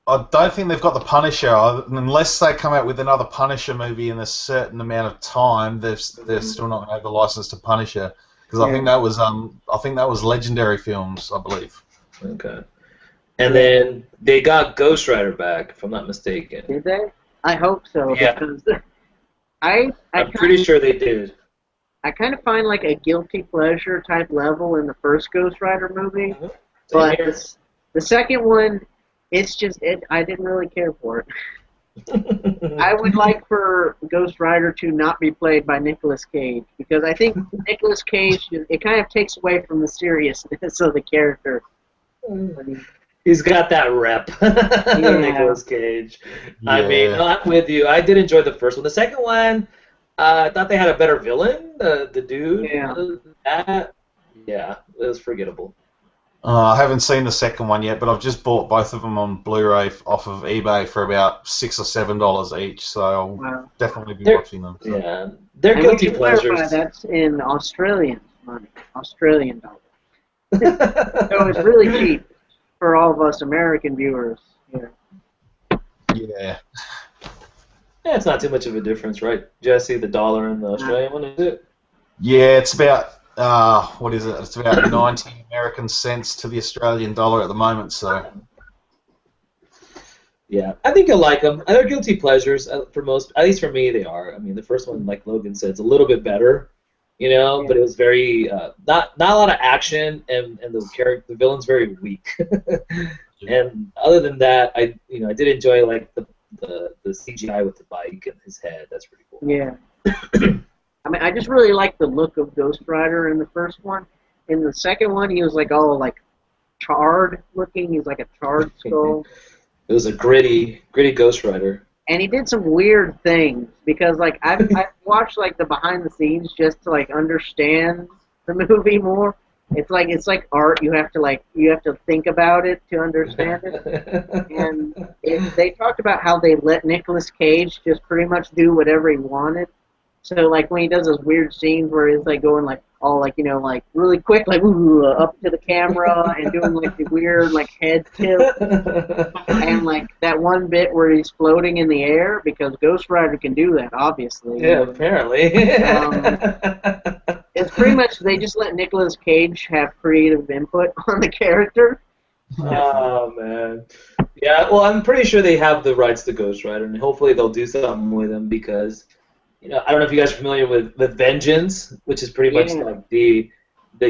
I don't think they've got the Punisher. Unless they come out with another Punisher movie in a certain amount of time, they're still not going to have the license to Punisher. Because I think that was Legendary Films, I believe. Okay. And then they got Ghost Rider back, if I'm not mistaken. Did they? I hope so. Yeah. Because I'm pretty sure they did. I kind of find like a guilty pleasure type level in the first Ghost Rider movie, but the second one, it's just I didn't really care for it. I would like for Ghost Rider to not be played by Nicolas Cage, because I think Nicolas Cage, it kind of takes away from the seriousness of the character. He's got that rep, Nicolas Cage. Yeah. I mean, I'm with you. I did enjoy the first one. The second one, I thought they had a better villain, the dude. Yeah, it was forgettable. I haven't seen the second one yet, but I've just bought both of them on Blu-ray off of eBay for about $6 or $7 each, so I'll definitely be watching them. So. Yeah, they're guilty pleasures. That's in Australian money, Australian dollars. So it's really cheap for all of us American viewers. Yeah. Yeah, it's not too much of a difference, right, Jesse? The dollar and the Australian one, is it? Yeah, it's about what is it? It's about 90 American cents to the Australian dollar at the moment. So. Yeah, I think you'll like them. They're guilty pleasures for most. At least for me, they are. I mean, the first one, like Logan said, it's a little bit better, but it was very not a lot of action, and the villain's very weak. And other than that, I did enjoy like the CGI with the bike and his head. That's pretty cool. Yeah. I mean, I just really like the look of Ghost Rider in the first one. In the second one, he was like all like charred looking. He's like a charred skull. It was a gritty Ghost Rider. And he did some weird things because like I've watched like the behind the scenes just to like understand the movie more. It's like art. You have to think about it to understand it. And they talked about how they let Nicolas Cage just pretty much do whatever he wanted. So like when he does those weird scenes where he's like going like all like like really quick like up to the camera and doing like the weird like head tilt and like that one bit where he's floating in the air, because Ghost Rider can do that obviously. Yeah, apparently. It's pretty much they just let Nicolas Cage have creative input on the character. Oh man. Yeah, well I'm pretty sure they have the rights to Ghost Rider, and hopefully they'll do something with him, because I don't know if you guys are familiar with Vengeance, which is pretty much like the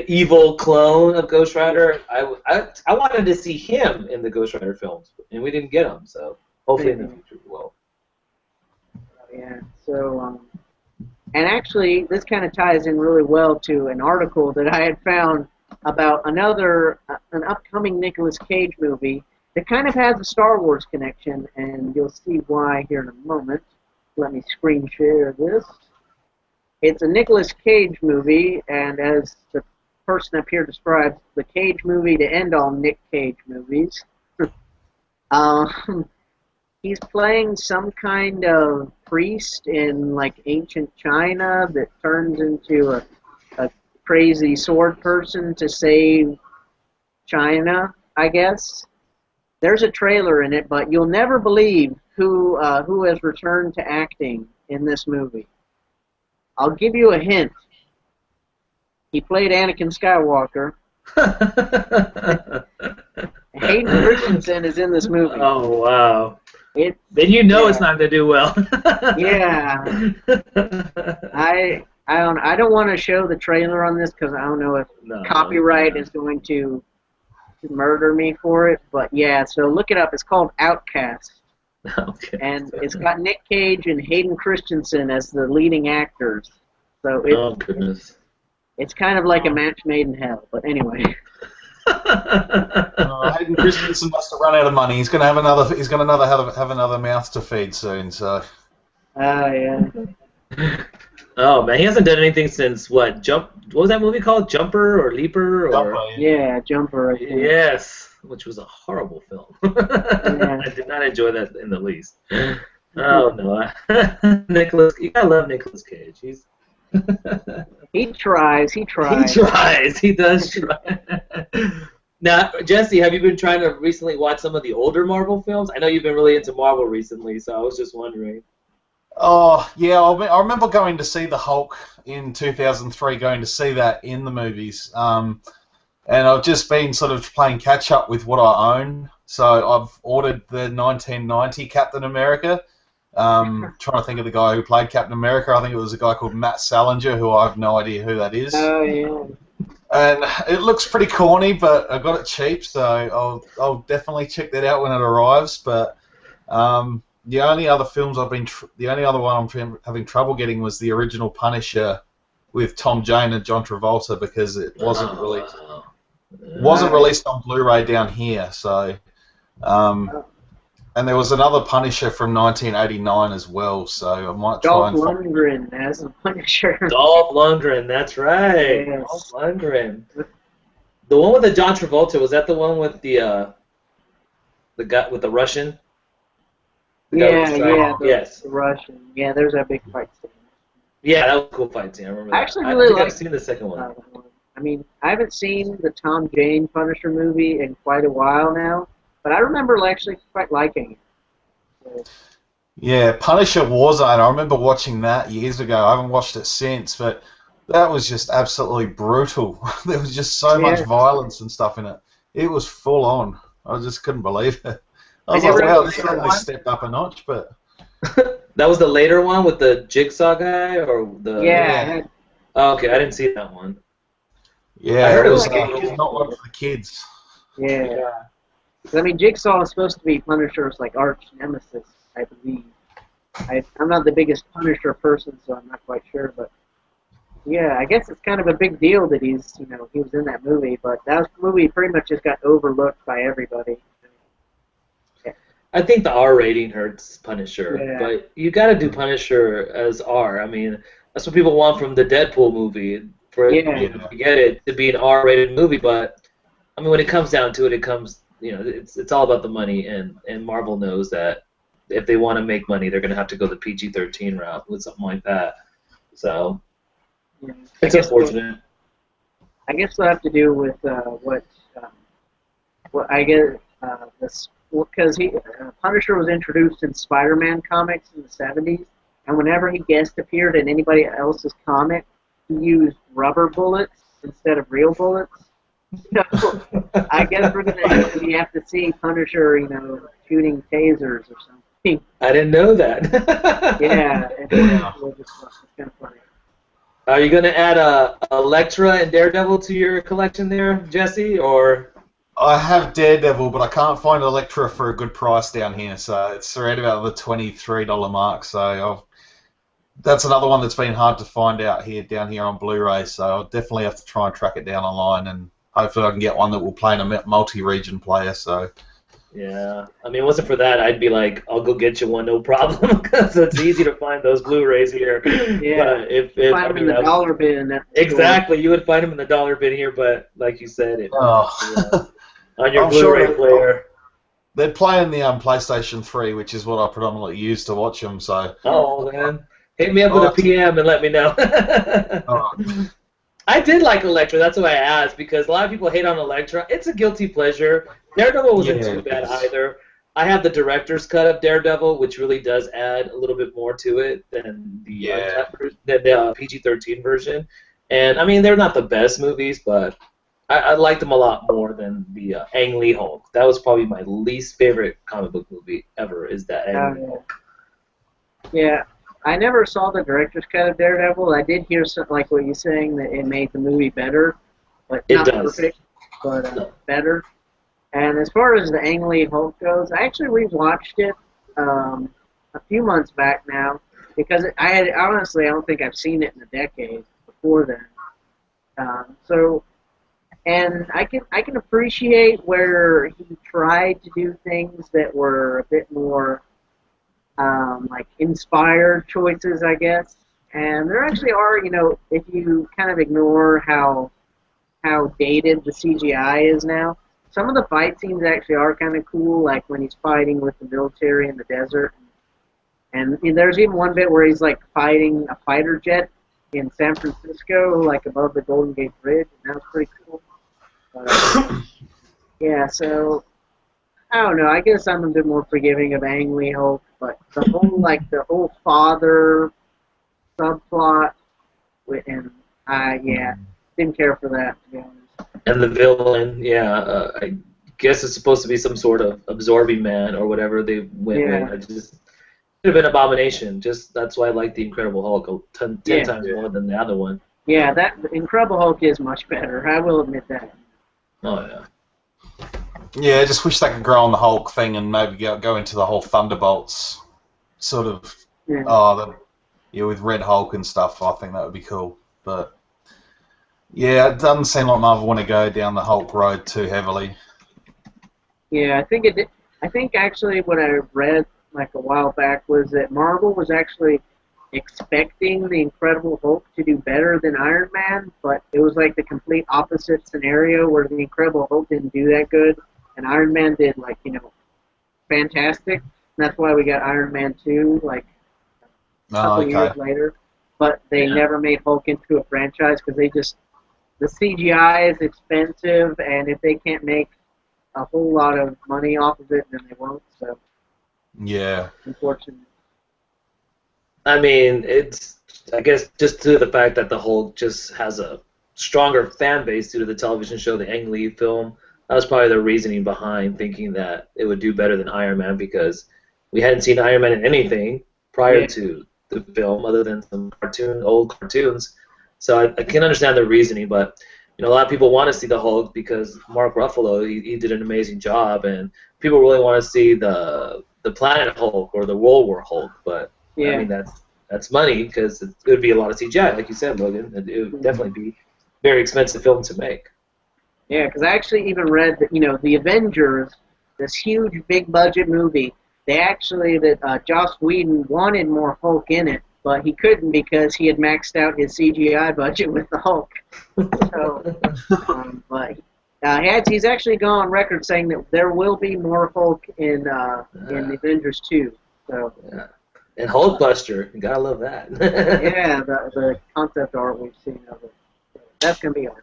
evil clone of Ghost Rider. I wanted to see him in the Ghost Rider films, and we didn't get him, so hopefully in the future we will. Yeah, so, and actually this kind of ties in really well to an article that I had found about an upcoming Nicolas Cage movie that kind of has a Star Wars connection, and you'll see why here in a moment. Let me screen share this. It's a Nicolas Cage movie, and as the person up here describes, the Cage movie to end all Nick Cage movies. He's playing some kind of priest in like ancient China that turns into a crazy sword person to save China, I guess. There's a trailer in it, but you'll never believe who has returned to acting in this movie. I'll give you a hint. He played Anakin Skywalker. Hayden Christensen is in this movie. Oh wow! Then it's not going to do well. Yeah. I don't want to show the trailer on this because I don't know if copyright is going to to murder me for it, but yeah, so look it up. It's called Outcast. Okay. And it's got Nick Cage and Hayden Christensen as the leading actors. So Oh goodness. it's kind of like a match made in hell. But anyway. Hayden Christensen must have run out of money. He's going to have another. He's going to have another mouth to feed soon. So. Yeah. Oh man, he hasn't done anything since what? What was that movie called? Jumper or Leaper or? Jumper, yeah, Jumper. I think. Yes, which was a horrible film. Yeah. I did not enjoy that in the least. Oh no, Nicholas, you gotta love Nicolas Cage. He tries. He tries. He does try. Now, Jesse, have you been trying to recently watch some of the older Marvel films? I know you've been really into Marvel recently, so I was just wondering. Oh, yeah, I remember going to see the Hulk in 2003, going to see that in the movies. And I've just been sort of playing catch-up with what I own. So I've ordered the 1990 Captain America. Trying to think of the guy who played Captain America. I think it was a guy called Matt Salinger, who I have no idea who that is. Oh, yeah. And it looks pretty corny, but I got it cheap, so I'll definitely check that out when it arrives. But the only other films the only other one I'm having trouble getting was the original Punisher with Tom Jane and John Travolta, because it wasn't released on Blu-ray down here. So, and there was another Punisher from 1989 as well. So I might try and Dolph Lundgren as a Punisher. Dolph Lundgren, that's right. Yes. Dolph Lundgren. The one with the John Travolta, was that the one with the guy with the Russian? The Russian. Yeah, there's that big fight scene. Yeah, that was a cool fight scene. I remember that. I actually really like. I've seen the second one. I mean, I haven't seen the Tom Jane Punisher movie in quite a while now, but I remember actually quite liking it. So, yeah, Punisher Warzone. I remember watching that years ago. I haven't watched it since, but that was just absolutely brutal. There was just so much violence and stuff in it. It was full on. I just couldn't believe it. I was like, wow, this certainly stepped up a notch, but... That was the later one with the Jigsaw guy, or the... Yeah. Oh, okay, I didn't see that one. Yeah, I heard it it was was not one for the kids. Yeah. I mean, Jigsaw is supposed to be Punisher's like arch nemesis, I believe. I'm not the biggest Punisher person, so I'm not quite sure, but yeah, I guess it's kind of a big deal that he was in that movie, but that movie pretty much just got overlooked by everybody. I think the R rating hurts Punisher, but you got to do Punisher as R. I mean, that's what people want from the Deadpool movie, for to get it to be an R-rated movie. But I mean, when it comes down to it, it's all about the money, and Marvel knows that if they want to make money, they're going to have to go the PG-13 route with something like that. So it's unfortunate. I guess we'll have to do with what I guess this. Because Punisher was introduced in Spider-Man comics in the 70s, and whenever he guest appeared in anybody else's comic, he used rubber bullets instead of real bullets. So I guess we're gonna have to see Punisher, shooting tasers or something. I didn't know that. Yeah, it's kind of funny. Are you gonna add Elektra and Daredevil to your collection there, Jesse, or? I have Daredevil, but I can't find Elektra for a good price down here, so it's around about the $23 mark. So that's another one that's been hard to find down here on Blu-ray. So I'll definitely have to try and track it down online, and hopefully I can get one that will play in a multi-region player. So yeah, I mean, wasn't for that, I'd be like, I'll go get you one, no problem, because it's easy to find those Blu-rays here. Yeah, if find them in the dollar bin. Exactly, you would find them in the dollar bin here, but like you said, on your I'm Blu-ray sure player. They're playing the PlayStation 3, which is what I predominantly use to watch them. So. Oh man, hit me up with a PM and let me know. Right. I did like Elektra. That's why I asked, because a lot of people hate on Elektra. It's a guilty pleasure. Daredevil wasn't too bad either. I have the director's cut of Daredevil, which really does add a little bit more to it than the PG-13 version. And I mean, they're not the best movies, but I liked them a lot more than the Ang Lee Hulk. That was probably my least favorite comic book movie ever, is that Ang Lee Hulk. Yeah, I never saw the director's cut of Daredevil. I did hear something like what you're saying, that it made the movie better, but not perfect, but better. And as far as the Ang Lee Hulk goes, actually rewatched it a few months back now because honestly I don't think I've seen it in a decade before then. And I can appreciate where he tried to do things that were a bit more like inspired choices, I guess. And there actually are, if you kind of ignore how dated the CGI is now, some of the fight scenes actually are kind of cool, like when he's fighting with the military in the desert. And there's even one bit where he's like fighting a fighter jet in San Francisco, like above the Golden Gate Bridge, and that was pretty cool. Yeah, so I don't know. I guess I'm a bit more forgiving of Ang Lee Hulk, but the whole father subplot, and didn't care for that, to be honest. And the villain, I guess it's supposed to be some sort of absorbing man or whatever they went with. I just should have been Abomination. Just that's why I like the Incredible Hulk 10 times more than the other one. Yeah, that Incredible Hulk is much better. I will admit that. Oh yeah. Yeah, I just wish they could grow on the Hulk thing and maybe go into the whole Thunderbolts sort of. With Red Hulk and stuff. I think that would be cool, but yeah, it doesn't seem like Marvel want to go down the Hulk road too heavily. Yeah, I think actually what I read like a while back was that Marvel was actually expecting the Incredible Hulk to do better than Iron Man, but it was like the complete opposite scenario where the Incredible Hulk didn't do that good, and Iron Man did fantastic. And that's why we got Iron Man 2 a couple years later. But they never made Hulk into a franchise because the CGI is expensive, and if they can't make a whole lot of money off of it, then they won't. So yeah, unfortunate. I mean, it's I guess just due to the fact that the Hulk just has a stronger fan base due to the television show, the Ang Lee film. That was probably the reasoning behind thinking that it would do better than Iron Man because we hadn't seen Iron Man in anything prior to the film other than some old cartoons. So I can understand the reasoning, but a lot of people want to see the Hulk because Mark Ruffalo, he did an amazing job, and people really want to see the Planet Hulk or the World War Hulk. But I mean that's money because it would be a lot of CGI, like you said, Logan. It would definitely be a very expensive film to make. Yeah, because I actually even read that the Avengers, this huge big budget movie, Joss Whedon wanted more Hulk in it, but he couldn't because he had maxed out his CGI budget with the Hulk. So, but he's actually gone on record saying that there will be more Hulk in the Avengers 2. So. Yeah. And Hulkbuster, you gotta love that. Yeah, the concept art we've seen of it. That's gonna be awesome.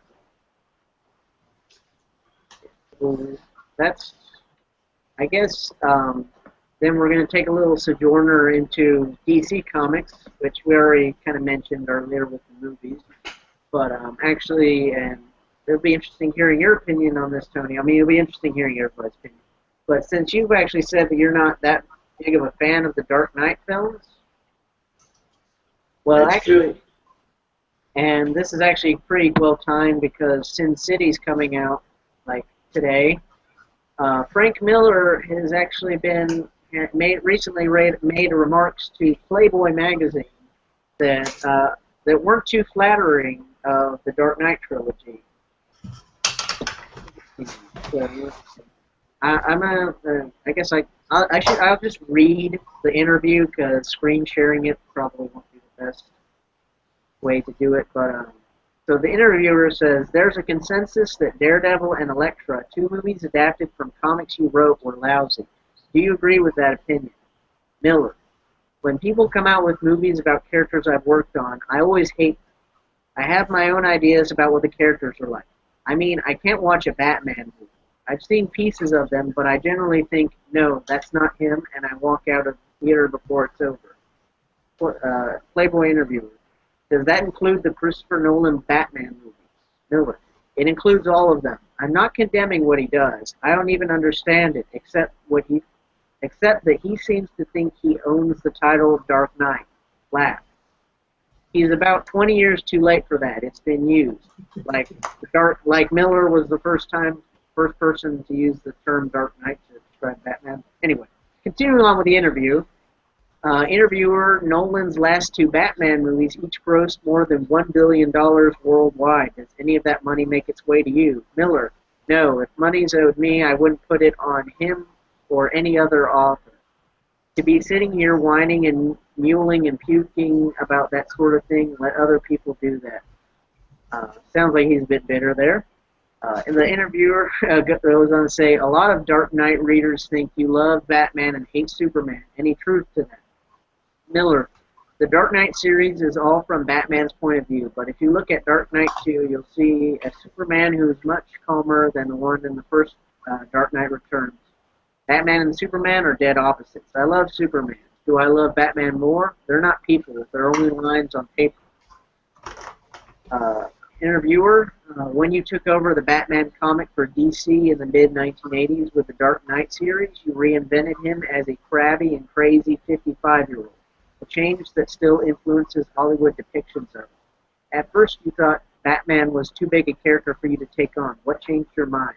So that's, I guess. Then we're going to take a little sojourner into DC Comics, which we already kind of mentioned earlier with the movies. But it'll be interesting hearing your opinion on this, Tony. I mean, it'll be interesting hearing everybody's opinion. But since you've actually said that you're not that big of a fan of the Dark Knight films, well, That's actually, true. And this is actually pretty well timed because Sin City's coming out today. Frank Miller has actually recently made remarks to Playboy magazine that weren't too flattering of the Dark Knight trilogy. So, I'll just read the interview because screen sharing it probably won't be the best way to do it. But so the interviewer says, there's a consensus that Daredevil and Elektra, 2 movies adapted from comics you wrote, were lousy. Do you agree with that opinion? Miller, when people come out with movies about characters I've worked on, I always hate them. I have my own ideas about what the characters are like. I mean, I can't watch a Batman movie. I've seen pieces of them, but I generally think, no, that's not him, and I walk out of the theater before it's over. Playboy interviewer, does that include the Christopher Nolan Batman movies? Miller, it includes all of them. I'm not condemning what he does. I don't even understand it, except that he seems to think he owns the title of Dark Knight. Laugh. He's about 20 years too late for that. It's been used. Like Miller was the first time first person to use the term Dark Knight to describe Batman. Anyway, continuing on with the interview. Interviewer, Nolan's last two Batman movies each grossed more than $1 billion worldwide. Does any of that money make its way to you? Miller, no. If money's owed me, I wouldn't put it on him or any other author. To be sitting here whining and mewling and puking about that sort of thing, let other people do that. Sounds like he's a bit bitter there. And the interviewer goes on to say, a lot of Dark Knight readers think you love Batman and hate Superman. Any truth to that? Miller, the Dark Knight series is all from Batman's point of view, but if you look at Dark Knight 2, you'll see a Superman who is much calmer than the one in the first Dark Knight Returns. Batman and Superman are dead opposites. I love Superman. Do I love Batman more? They're not people. They're only lines on paper. Interviewer, when you took over the Batman comic for DC in the mid-1980s with the Dark Knight series, you reinvented him as a crabby and crazy 55-year-old. A change that still influences Hollywood depictions of him. At first you thought Batman was too big a character for you to take on. What changed your mind?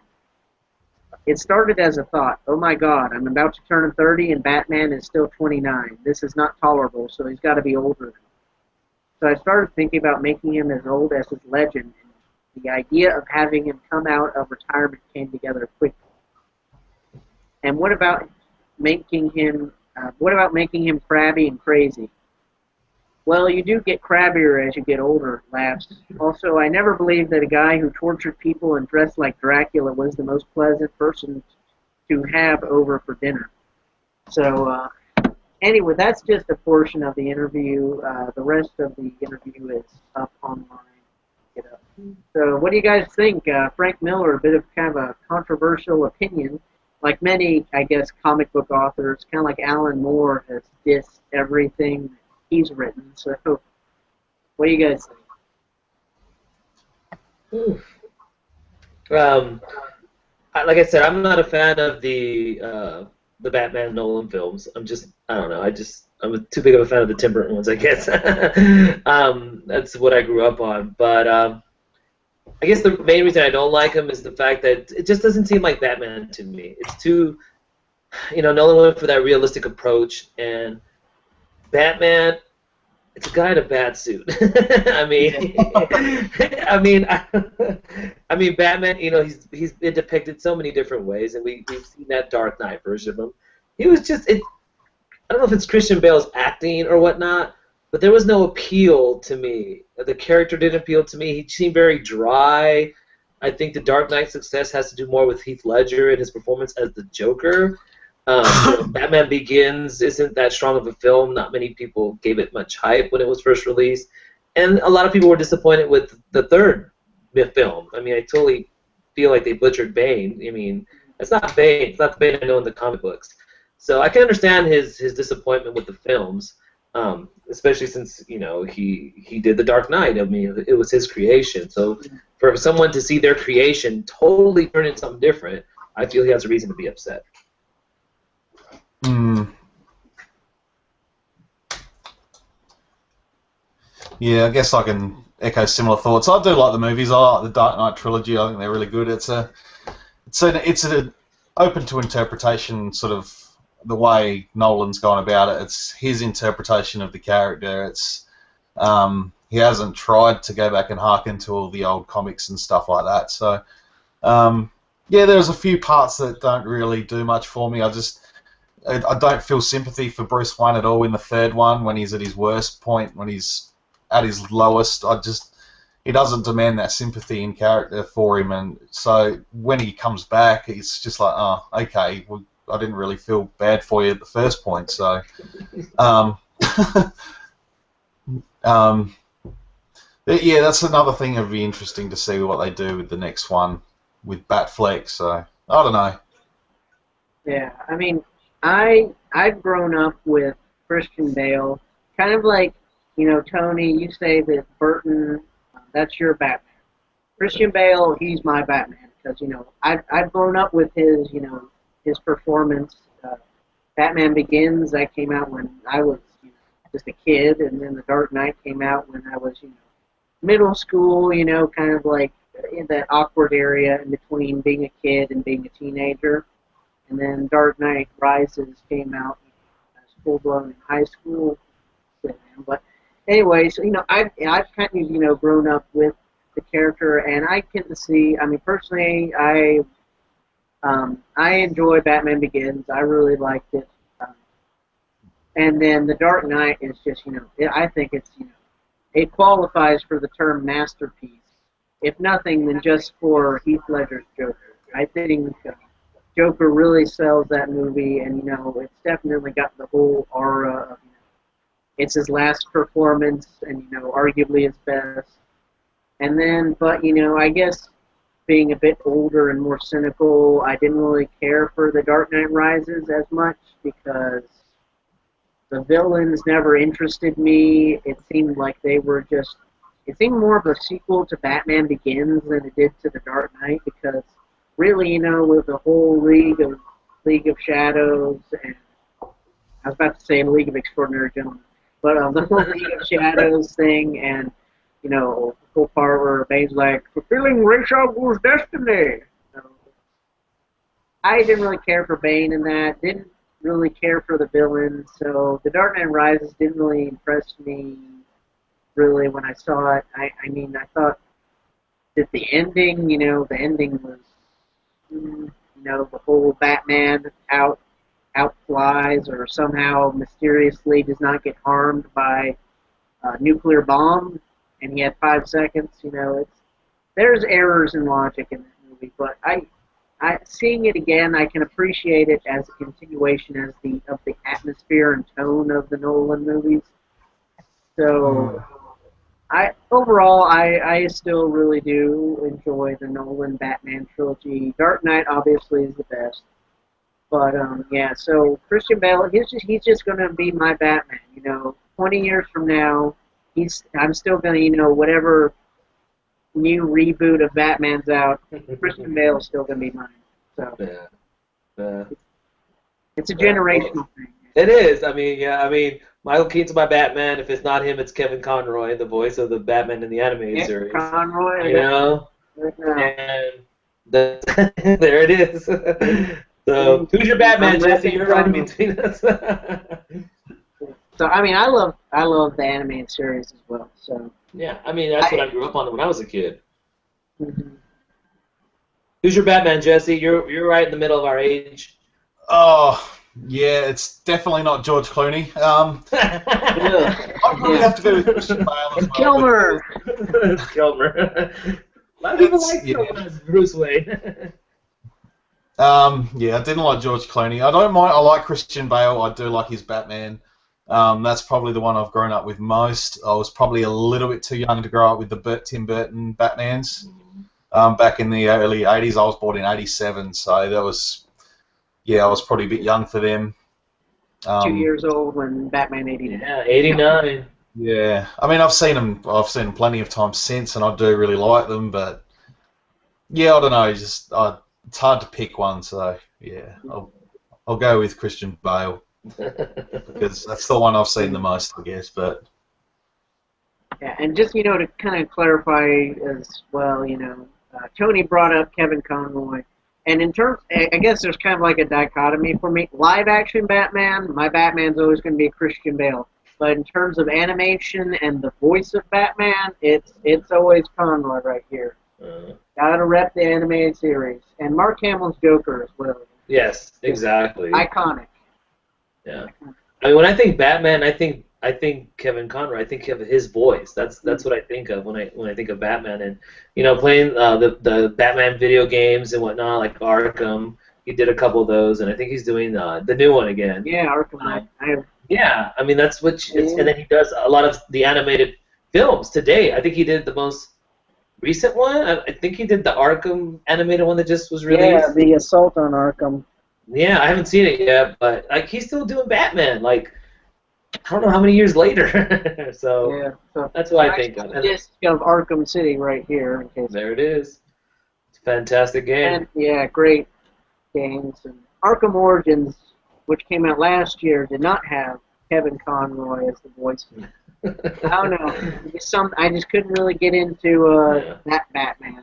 It started as a thought, oh my god, I'm about to turn 30 and Batman is still 29. This is not tolerable, so he's got to be older than me. So I started thinking about making him as old as his legend, and the idea of having him come out of retirement came together quickly. And what about making him crabby and crazy? Well, you do get crabbier as you get older, laughs. Also, I never believed that a guy who tortured people and dressed like Dracula was the most pleasant person to have over for dinner. So, anyway, that's just a portion of the interview. The rest of the interview is up online. Get up. So, what do you guys think? Frank Miller, a bit of kind of a controversial opinion. Like many, I guess, comic book authors, kind of like Alan Moore has dissed everything he's written. So, what do you guys think? Like I said, I'm not a fan of the Batman Nolan films. I don't know. I'm too big of a fan of the Tim Burton ones, I guess. That's what I grew up on. But I guess the main reason I don't like him is the fact that it just doesn't seem like Batman to me. It's too, Nolan went for that realistic approach, and Batman, it's a guy in a bad suit. I mean, Batman. He's been depicted so many different ways, and we've seen that Dark Knight version of him. He was just I don't know if it's Christian Bale's acting or whatnot, but there was no appeal to me. The character didn't appeal to me. He seemed very dry. I think the Dark Knight's success has to do more with Heath Ledger and his performance as the Joker. Batman Begins isn't that strong of a film. Not many people gave it much hype when it was first released. And a lot of people were disappointed with the third film. I mean, I totally feel like they butchered Bane. I mean, it's not Bane. It's not the Bane I know in the comic books. So I can understand his disappointment with the films, especially since, he did The Dark Knight. I mean, it was his creation. So for someone to see their creation totally turn into something different, I feel he has a reason to be upset. Yeah, I guess I can echo similar thoughts. I do like the movies. I like the Dark Knight trilogy. I think they're really good. It's an open to interpretation, sort of the way Nolan's gone about it. It's his interpretation of the character. It's he hasn't tried to go back and harken to all the old comics and stuff like that. So yeah, there's a few parts that don't really do much for me. I don't feel sympathy for Bruce Wayne at all in the third one when he's at his worst point, when he's at his lowest. He doesn't demand that sympathy in character for him, and so when he comes back, it's just like, oh, okay, well, I didn't really feel bad for you at the first point. So, yeah, that's another thing that'd be interesting to see what they do with the next one with Batfleck. So I don't know. Yeah, I mean, I've grown up with Christian Bale, kind of like, Tony, you say that Burton, that's your Batman. Christian Bale, he's my Batman, because, I've grown up with his, his performance. Batman Begins, that came out when I was just a kid, and then The Dark Knight came out when I was, middle school, kind of like in that awkward area in between being a kid and being a teenager. And then Dark Knight Rises came out as full blown in high school. But anyway, so I've kind of grown up with the character, and I can see. I mean, personally, I enjoy Batman Begins. I really liked it. And then The Dark Knight is just, I think it's, it qualifies for the term masterpiece, if nothing than just for Heath Ledger's Joker. I think Joker really sells that movie, and, it's definitely got the whole aura of, it's his last performance, and, arguably his best. And then, but, I guess being a bit older and more cynical, I didn't really care for The Dark Knight Rises as much because the villains never interested me. It seemed like they were just, it seemed more of a sequel to Batman Begins than it did to The Dark Knight because really, with the whole League of Shadows, and I was about to say League of Extraordinary Gentlemen, but the whole League of Shadows thing, and the whole part where Bane's like, fulfilling Ra's al Ghul's destiny. I didn't really care for Bane in that. Didn't really care for the villains. So The Dark Knight Rises didn't really impress me really when I saw it. I mean, I thought that the ending, the ending was, the whole Batman outflies or somehow mysteriously does not get harmed by a nuclear bomb, and he had 5 seconds. There's errors in logic in that movie, but I seeing it again, I can appreciate it as a continuation of the atmosphere and tone of the Nolan movies. So, overall, I still really do enjoy the Nolan Batman trilogy. Dark Knight obviously is the best, but yeah. So Christian Bale, he's just gonna be my Batman. 20 years from now, I'm still gonna whatever new reboot of Batman's out, Christian Bale's still gonna be mine. So it's a generational thing. It is. I mean, Michael Keaton's my Batman. If it's not him, it's Kevin Conroy, the voice of the Batman in the animated series. Conroy. And there it is. So, who's your Batman, Jesse? You're right in between us. So, I mean, I love the animated series as well. So. Yeah, I mean, that's what I grew up on when I was a kid. Mm-hmm. Who's your Batman, Jesse? You're right in the middle of our age. Oh, yeah, it's definitely not George Clooney. I'd probably have to go with Christian Bale as well. Kilmer. Kilmer. A lot of people like Kilmer as Bruce Wayne. Yeah, I didn't like George Clooney. I don't mind. I like Christian Bale. I do like his Batman. That's probably the one I've grown up with most. I was probably a little bit too young to grow up with the Tim Burton Batmans. Back in the early 80s, I was born in 87, so that was, I was probably a bit young for them. 2 years old when Batman 89. Yeah, 89. Yeah, I mean, I've seen them plenty of times since, and I do really like them, but yeah, I don't know, it's hard to pick one, so yeah, I'll go with Christian Bale. Because that's the one I've seen the most, I guess. But yeah, and just to kind of clarify as well, Tony brought up Kevin Conroy, and in terms, I guess there's kind of like a dichotomy for me. Live action Batman, my Batman's always going to be Christian Bale, but in terms of animation and the voice of Batman, it's always Conroy right here. Gotta rep the animated series, and Mark Hamill's Joker as well. Yes, exactly. Iconic. Yeah, I mean, when I think Batman, I think Kevin Conroy. I think of his voice. That's what I think of when I think of Batman, and playing the Batman video games and whatnot, like Arkham. He did a couple of those, and I think he's doing the new one again. Yeah, Arkham. Yeah, I mean that's what, and then he does a lot of the animated films today. I think he did the most recent one. I think he did the Arkham animated one that just was released. Yeah, the Assault on Arkham. Yeah, I haven't seen it yet, but he's still doing Batman. Like, I don't know how many years later. So that's what I think of. Disc of Arkham City right here. In case there it is. It's a fantastic game. And, great games. And Arkham Origins, which came out last year, did not have Kevin Conroy as the voice. I don't know. I just couldn't really get into that Batman.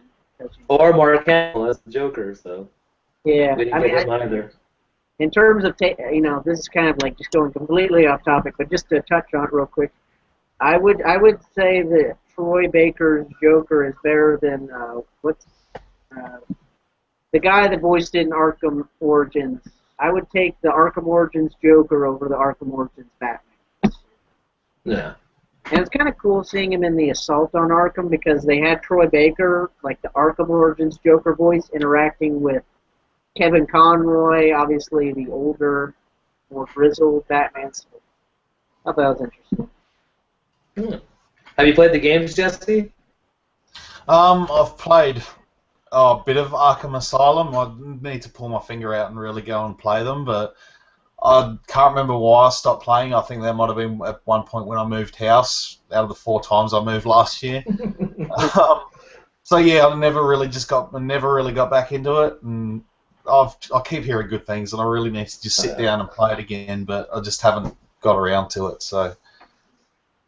Or Mark Hamill as the Joker, so Yeah, we didn't get him either. In terms of, this is kind of like just going completely off topic, but just to touch on it real quick, I would say that Troy Baker's Joker is better than the guy that voiced it in Arkham Origins. I would take the Arkham Origins Joker over the Arkham Origins Batman. Yeah. And it's kind of cool seeing him in the Assault on Arkham because they had Troy Baker, like the Arkham Origins Joker voice, interacting with Kevin Conroy, obviously the older, more grizzled Batman. So I thought that was interesting. Have you played the games, Jesse? I've played a bit of Arkham Asylum. I need to pull my finger out and really go and play them, but I can't remember why I stopped playing. I think that might have been at one point when I moved house, out of the 4 times I moved last year. So yeah, I never really got back into it, and I keep hearing good things, and I really need to just sit down and play it again, but I just haven't got around to it. So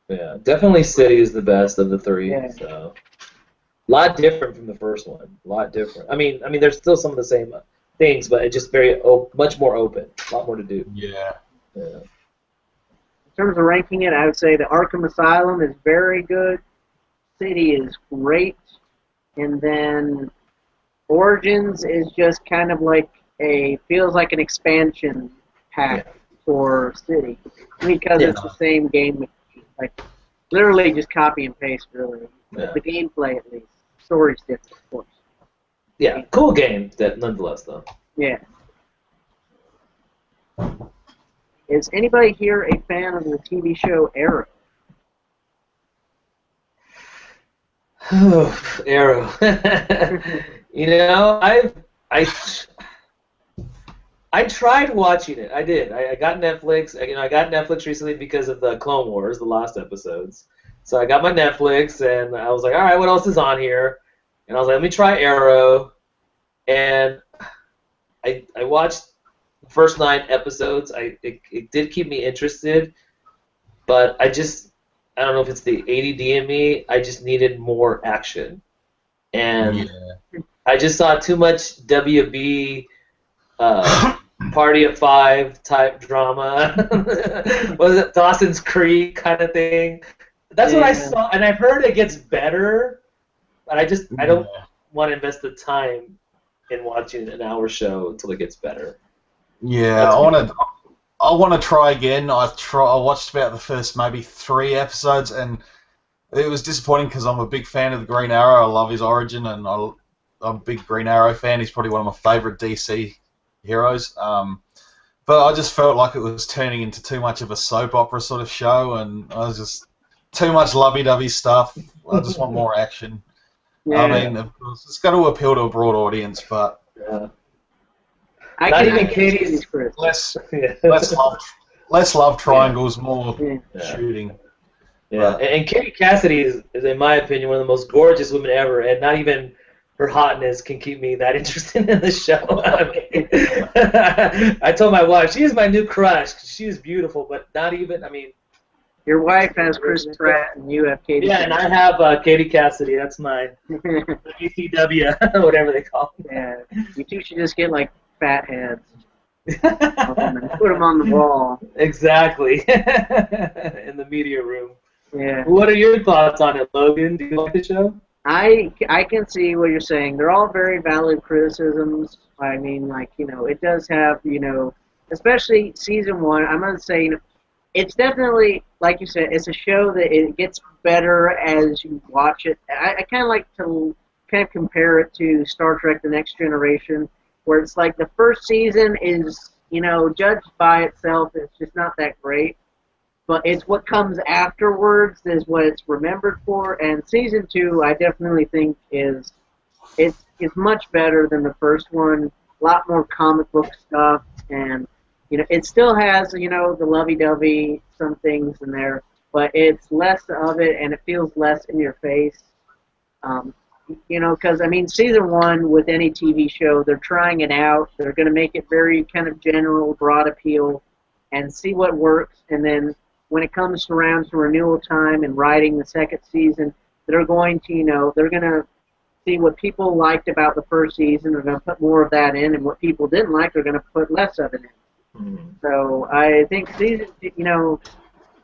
yeah, definitely City is the best of the 3. Yeah. So a lot different from the first one. A lot different. I mean, there's still some of the same things, but it's just much more open. A lot more to do. yeah. In terms of ranking it, I would say the Arkham Asylum is very good. City is great. And then Origins is just kind of like feels like an expansion pack for City. Because it's the same game, like literally just copy and paste, really. Yeah. The gameplay, at least. Story's different, of course. Yeah, cool game, nonetheless, though. Yeah. Is anybody here a fan of the TV show Arrow? Arrow. You know, I tried watching it. I did. I got Netflix. I got Netflix recently because of the Clone Wars, the last episodes. So I got my Netflix, and I was like, all right, what else is on here? And I was like, let me try Arrow. And I watched the first 9 episodes. It did keep me interested, but I don't know if it's the ADD in me. I just needed more action. And I just saw too much WB Party of 5 type drama. Was it Dawson's Creek kind of thing? That's what I saw, and I've heard it gets better, but I don't want to invest the time in watching an hour show until it gets better. Yeah, I want to try again. I watched about the first maybe 3 episodes, and it was disappointing because I'm a big fan of the Green Arrow. I love his origin, and I'm a big Green Arrow fan. He's probably one of my favorite DC heroes. But I just felt like it was turning into too much of a soap opera sort of show, and I was just too much lovey-dovey stuff. I just want more action. Yeah. I mean, of course, it's got to appeal to a broad audience, but not even Katie's less love triangles, more shooting. Yeah, and Katie Cassidy is, in my opinion, one of the most gorgeous women ever, and not even her hotness can keep me that interested in the show. I told my wife, she is my new crush, 'cause she is beautiful, but not even, Your wife has Chris Pratt, and you have Katie. Yeah, and I have Katie Cassidy. That's mine. ECW, whatever they call it. Yeah, you two should just get like fat heads. And put them on the wall. Exactly. In the media room. Yeah. What are your thoughts on it, Logan? Do you like the show? I can see what you're saying. They're all very valid criticisms. I mean, it does have, especially season 1. I'm going to say, it's definitely, like you said, it's a show that it gets better as you watch it. I kind of like to compare it to Star Trek The Next Generation, where it's like the first season is, judged by itself, it's just not that great. But it's what comes afterwards is what it's remembered for. And season 2, I definitely think it's much better than the first one. A lot more comic book stuff, and it still has the lovey-dovey, some things in there, but it's less of it, and it feels less in your face. Because season 1 with any TV show, they're trying it out. They're going to make it very kind of general, broad appeal, and see what works, and then when it comes around to renewal time and writing the second season, they're going to, they're going to see what people liked about the first season. They're going to put more of that in, and what people didn't like, they're going to put less of it in. Mm. So I think season,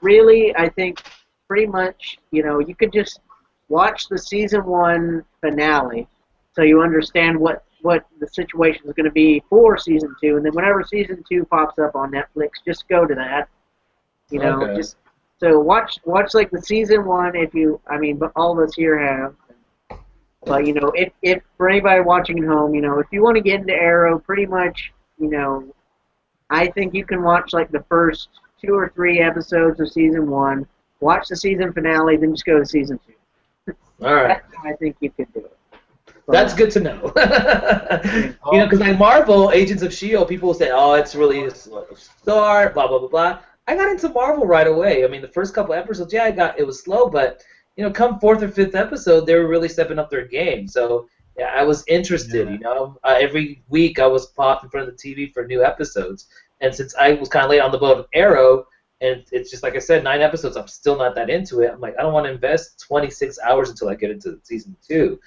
really, I think pretty much, you could just watch the season 1 finale, so you understand what the situation is going to be for season 2, and then whenever season 2 pops up on Netflix, just go to that. Okay. Just so watch like the season 1 but all of us here have. But if for anybody watching at home, if you want to get into Arrow, pretty much, I think you can watch like the first 2 or 3 episodes of season 1, watch the season finale, then just go to season 2. All right. That's how I think you could do it. That's good to know. Because like Marvel, Agents of S.H.I.E.L.D., people say, oh, it's really a slow start, blah, blah, blah, blah. I got into Marvel right away. I mean, the first couple episodes, it was slow, but, come 4th or 5th episode, they were really stepping up their game. So, yeah, I was interested, every week I was popped in front of the TV for new episodes. And since I was kind of late on the boat of Arrow, and it's just like I said, 9 episodes, I'm still not that into it. I'm like, I don't want to invest 26 hours until I get into season 2.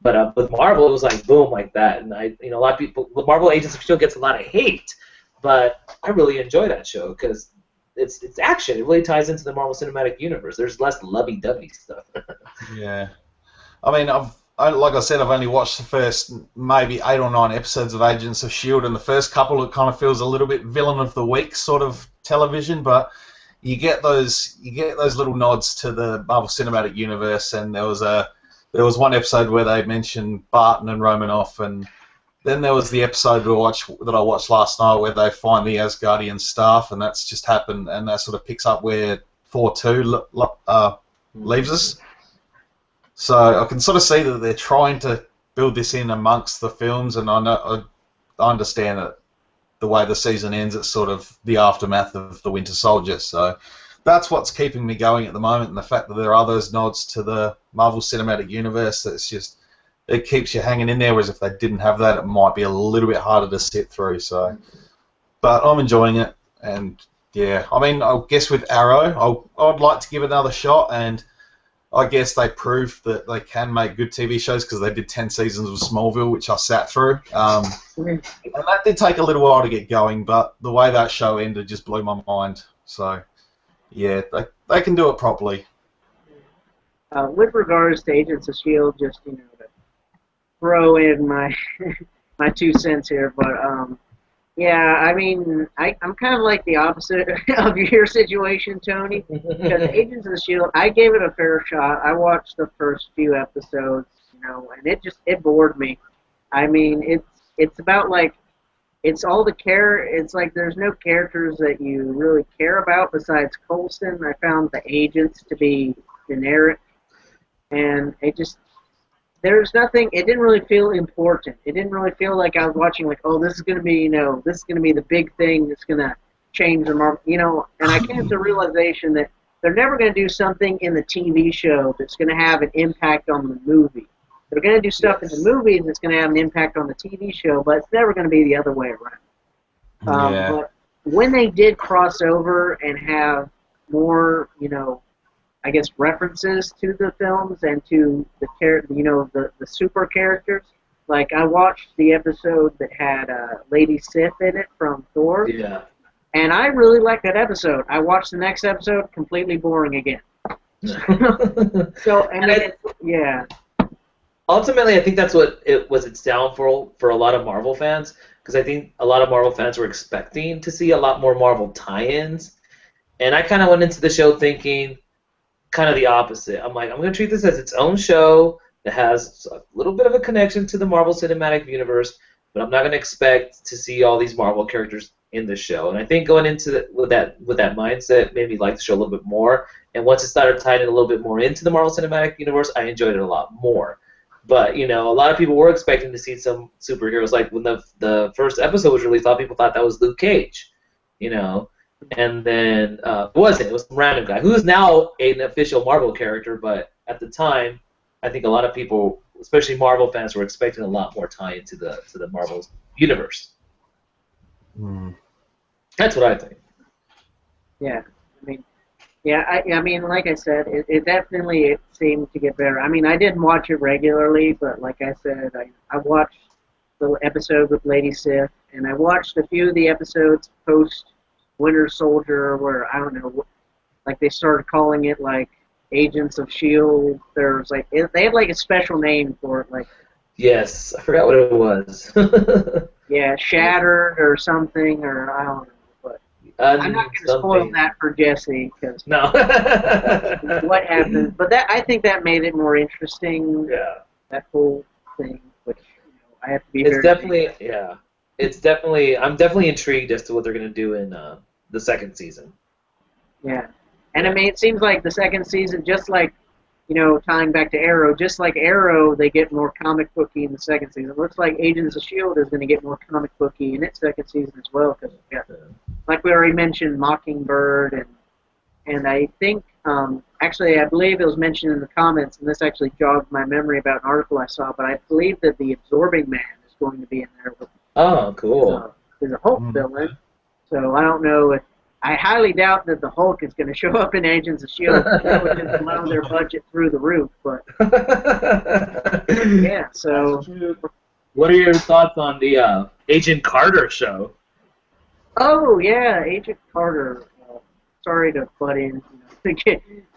But with Marvel, it was like boom, like that. And a lot of people, the Marvel Agents of S.H.I.E.L.D. gets a lot of hate, but I really enjoy that show because it's action. It really ties into the Marvel Cinematic Universe. There's less lovey-dovey stuff. Yeah, I mean, like I said, I've only watched the first maybe 8 or 9 episodes of Agents of S.H.I.E.L.D., and the first couple it kind of feels a little bit villain of the week sort of television, but you get those little nods to the Marvel Cinematic Universe, and there was one episode where they mentioned Barton and Romanoff, and then there was the episode that I watched last night where they find the Asgardian staff, and that's just happened, and that sort of picks up where 4-2 leaves us. So I can sort of see that they're trying to build this in amongst the films, and I understand that the way the season ends, it's sort of the aftermath of the Winter Soldier. So that's what's keeping me going at the moment, and the fact that there are those nods to the Marvel Cinematic Universe, it keeps you hanging in there, whereas if they didn't have that, it might be a little bit harder to sit through. So, but I'm enjoying it, and yeah, I mean, I guess with Arrow, I'd like to give it another shot, and I guess they proved that they can make good TV shows because they did 10 seasons of Smallville, which I sat through. And that did take a little while to get going, but the way that show ended just blew my mind. So, yeah, they can do it properly. With regards to Agents of S.H.I.E.L.D., just, to throw in my my 2 cents here, but, yeah, I mean, I'm kind of like the opposite of your situation, Tony, because Agents of S.H.I.E.L.D., I gave it a fair shot. I watched the first few episodes, and it bored me. I mean, it's about, like, it's like there's no characters that you really care about besides Coulson. I found the agents to be generic, and there's nothing. It didn't really feel important. It didn't really feel like I was watching, like, oh, this is gonna be, this is gonna be the big thing that's gonna change the Marvel, And I came to the realization that they're never gonna do something in the TV show that's gonna have an impact on the movie. They're gonna do stuff in the movies that's gonna have an impact on the TV show, but it's never gonna be the other way around. Yeah. But when they did cross over and have more, I guess, references to the films and to the super characters. Like, I watched the episode that had Lady Sif in it from Thor. Yeah. And I really liked that episode. I watched the next episode, completely boring again. So, yeah. Ultimately, I think that's what it was its downfall for a lot of Marvel fans, because I think a lot of Marvel fans were expecting to see a lot more Marvel tie-ins. And I kind of went into the show thinking kind of the opposite. I'm like, I'm going to treat this as its own show that has a little bit of a connection to the Marvel Cinematic Universe, but I'm not going to expect to see all these Marvel characters in the show. And I think going into with that mindset made me like the show a little bit more. And once it started tying in a little bit more into the Marvel Cinematic Universe, I enjoyed it a lot more. But, a lot of people were expecting to see some superheroes. Like, when the first episode was released, a lot of people thought that was Luke Cage, And then it wasn't. It was some random guy who's now an official Marvel character, but at the time, I think a lot of people, especially Marvel fans, were expecting a lot more tie into the Marvel universe. Mm. That's what I think. Yeah, I mean, Yeah, I mean, like I said, it definitely it seemed to get better. I mean, I didn't watch it regularly, but like I said, I watched the episode with Lady Sif, and I watched a few of the episodes post Winter Soldier, where I don't know, like they started calling it like Agents of Shield. There's like they had like a special name for it, like Yes, I forgot what it was. yeah, Shattered or something, or I don't know. But I'm not going to spoil that for Jesse because no. what happens. But that I think that made it more interesting. Yeah. That whole thing, which I have to be. It's definitely yeah. It's definitely I'm definitely intrigued as to what they're going to do in the second season. Yeah, and I mean it seems like the second season, just like tying back to Arrow, just like Arrow, they get more comic booky in the second season. It looks like Agents of S.H.I.E.L.D. is going to get more comic booky in its second season as well, because like we already mentioned, Mockingbird, and I think, actually, I believe it was mentioned in the comments, and this actually jogged my memory about an article I saw, but I believe that the Absorbing Man is going to be in there. Oh, cool. There's a Hulk villain, so I don't know if I highly doubt that the Hulk is going to show up in Agents of S.H.I.E.L.D. That would just blow their budget through the roof. But yeah, so. What are your thoughts on the Agent Carter show? Oh yeah, Agent Carter. Sorry to butt in,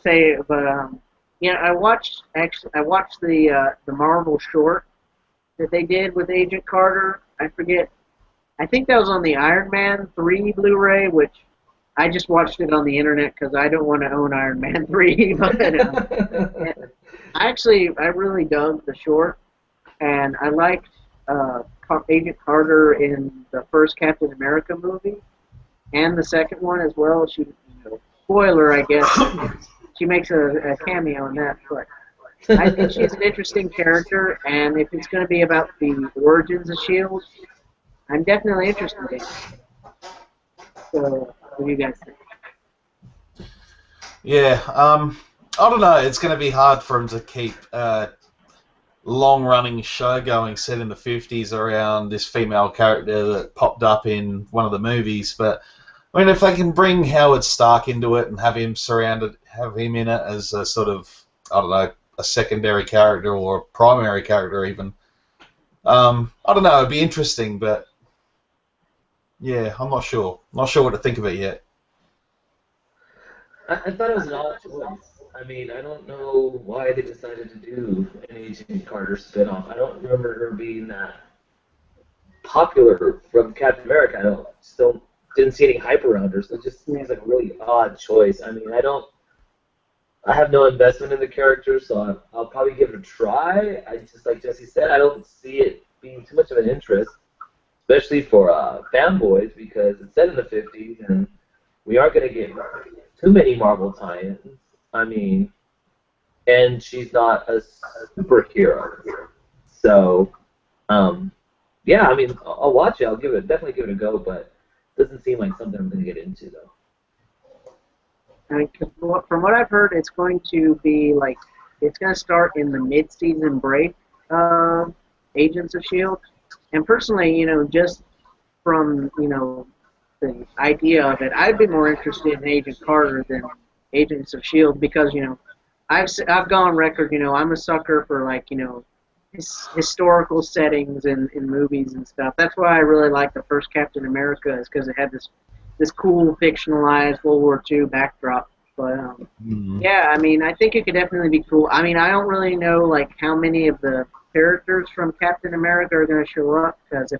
say it, but I watched the Marvel short that they did with Agent Carter. I forget. I think that was on the Iron Man 3 Blu-ray, which. I just watched it on the internet because I don't want to own Iron Man 3. But I really dug the short, and I liked Agent Carter in the first Captain America movie, and the second one as well. She, spoiler, I guess, she makes a cameo in that. But I think she's an interesting character, and if it's going to be about the origins of S.H.I.E.L.D., I'm definitely interested in it. So. What do you guys think? Yeah, I don't know. It's going to be hard for them to keep a long-running show going set in the 50s around this female character that popped up in one of the movies. But I mean, if they can bring Howard Stark into it and have him in it as a sort of, I don't know, a secondary character or a primary character even. I don't know. It'd be interesting, but. Yeah, I'm not sure. Not sure what to think of it yet. I thought it was an odd choice. I mean, I don't know why they decided to do an Agent Carter spinoff. I don't remember her being that popular from Captain America. I didn't see any hype around her, so it just seems like a really odd choice. I mean, I have no investment in the character, so I'll probably give it a try. I just, like Jesse said, I don't see it being too much of an interest. Especially for fanboys, because it's set in the 50s, and we aren't going to get too many Marvel tie-ins. I mean, and she's not a superhero. So, yeah, I mean, I'll watch it. I'll definitely give it a go, but it doesn't seem like something I'm going to get into, though. I mean, from what I've heard, it's going to be like, it's going to start in the mid-season break, Agents of S.H.I.E.L.D., and personally, just from, the idea of it, I'd be more interested in Agent Carter than Agents of S.H.I.E.L.D. because, I've gone record, I'm a sucker for, like, historical settings in movies and stuff. That's why I really like the first Captain America, is because it had this cool fictionalized World War II backdrop. But, yeah, I mean, I think it could definitely be cool. I mean, I don't really know, like, how many of the characters from Captain America are going to show up, because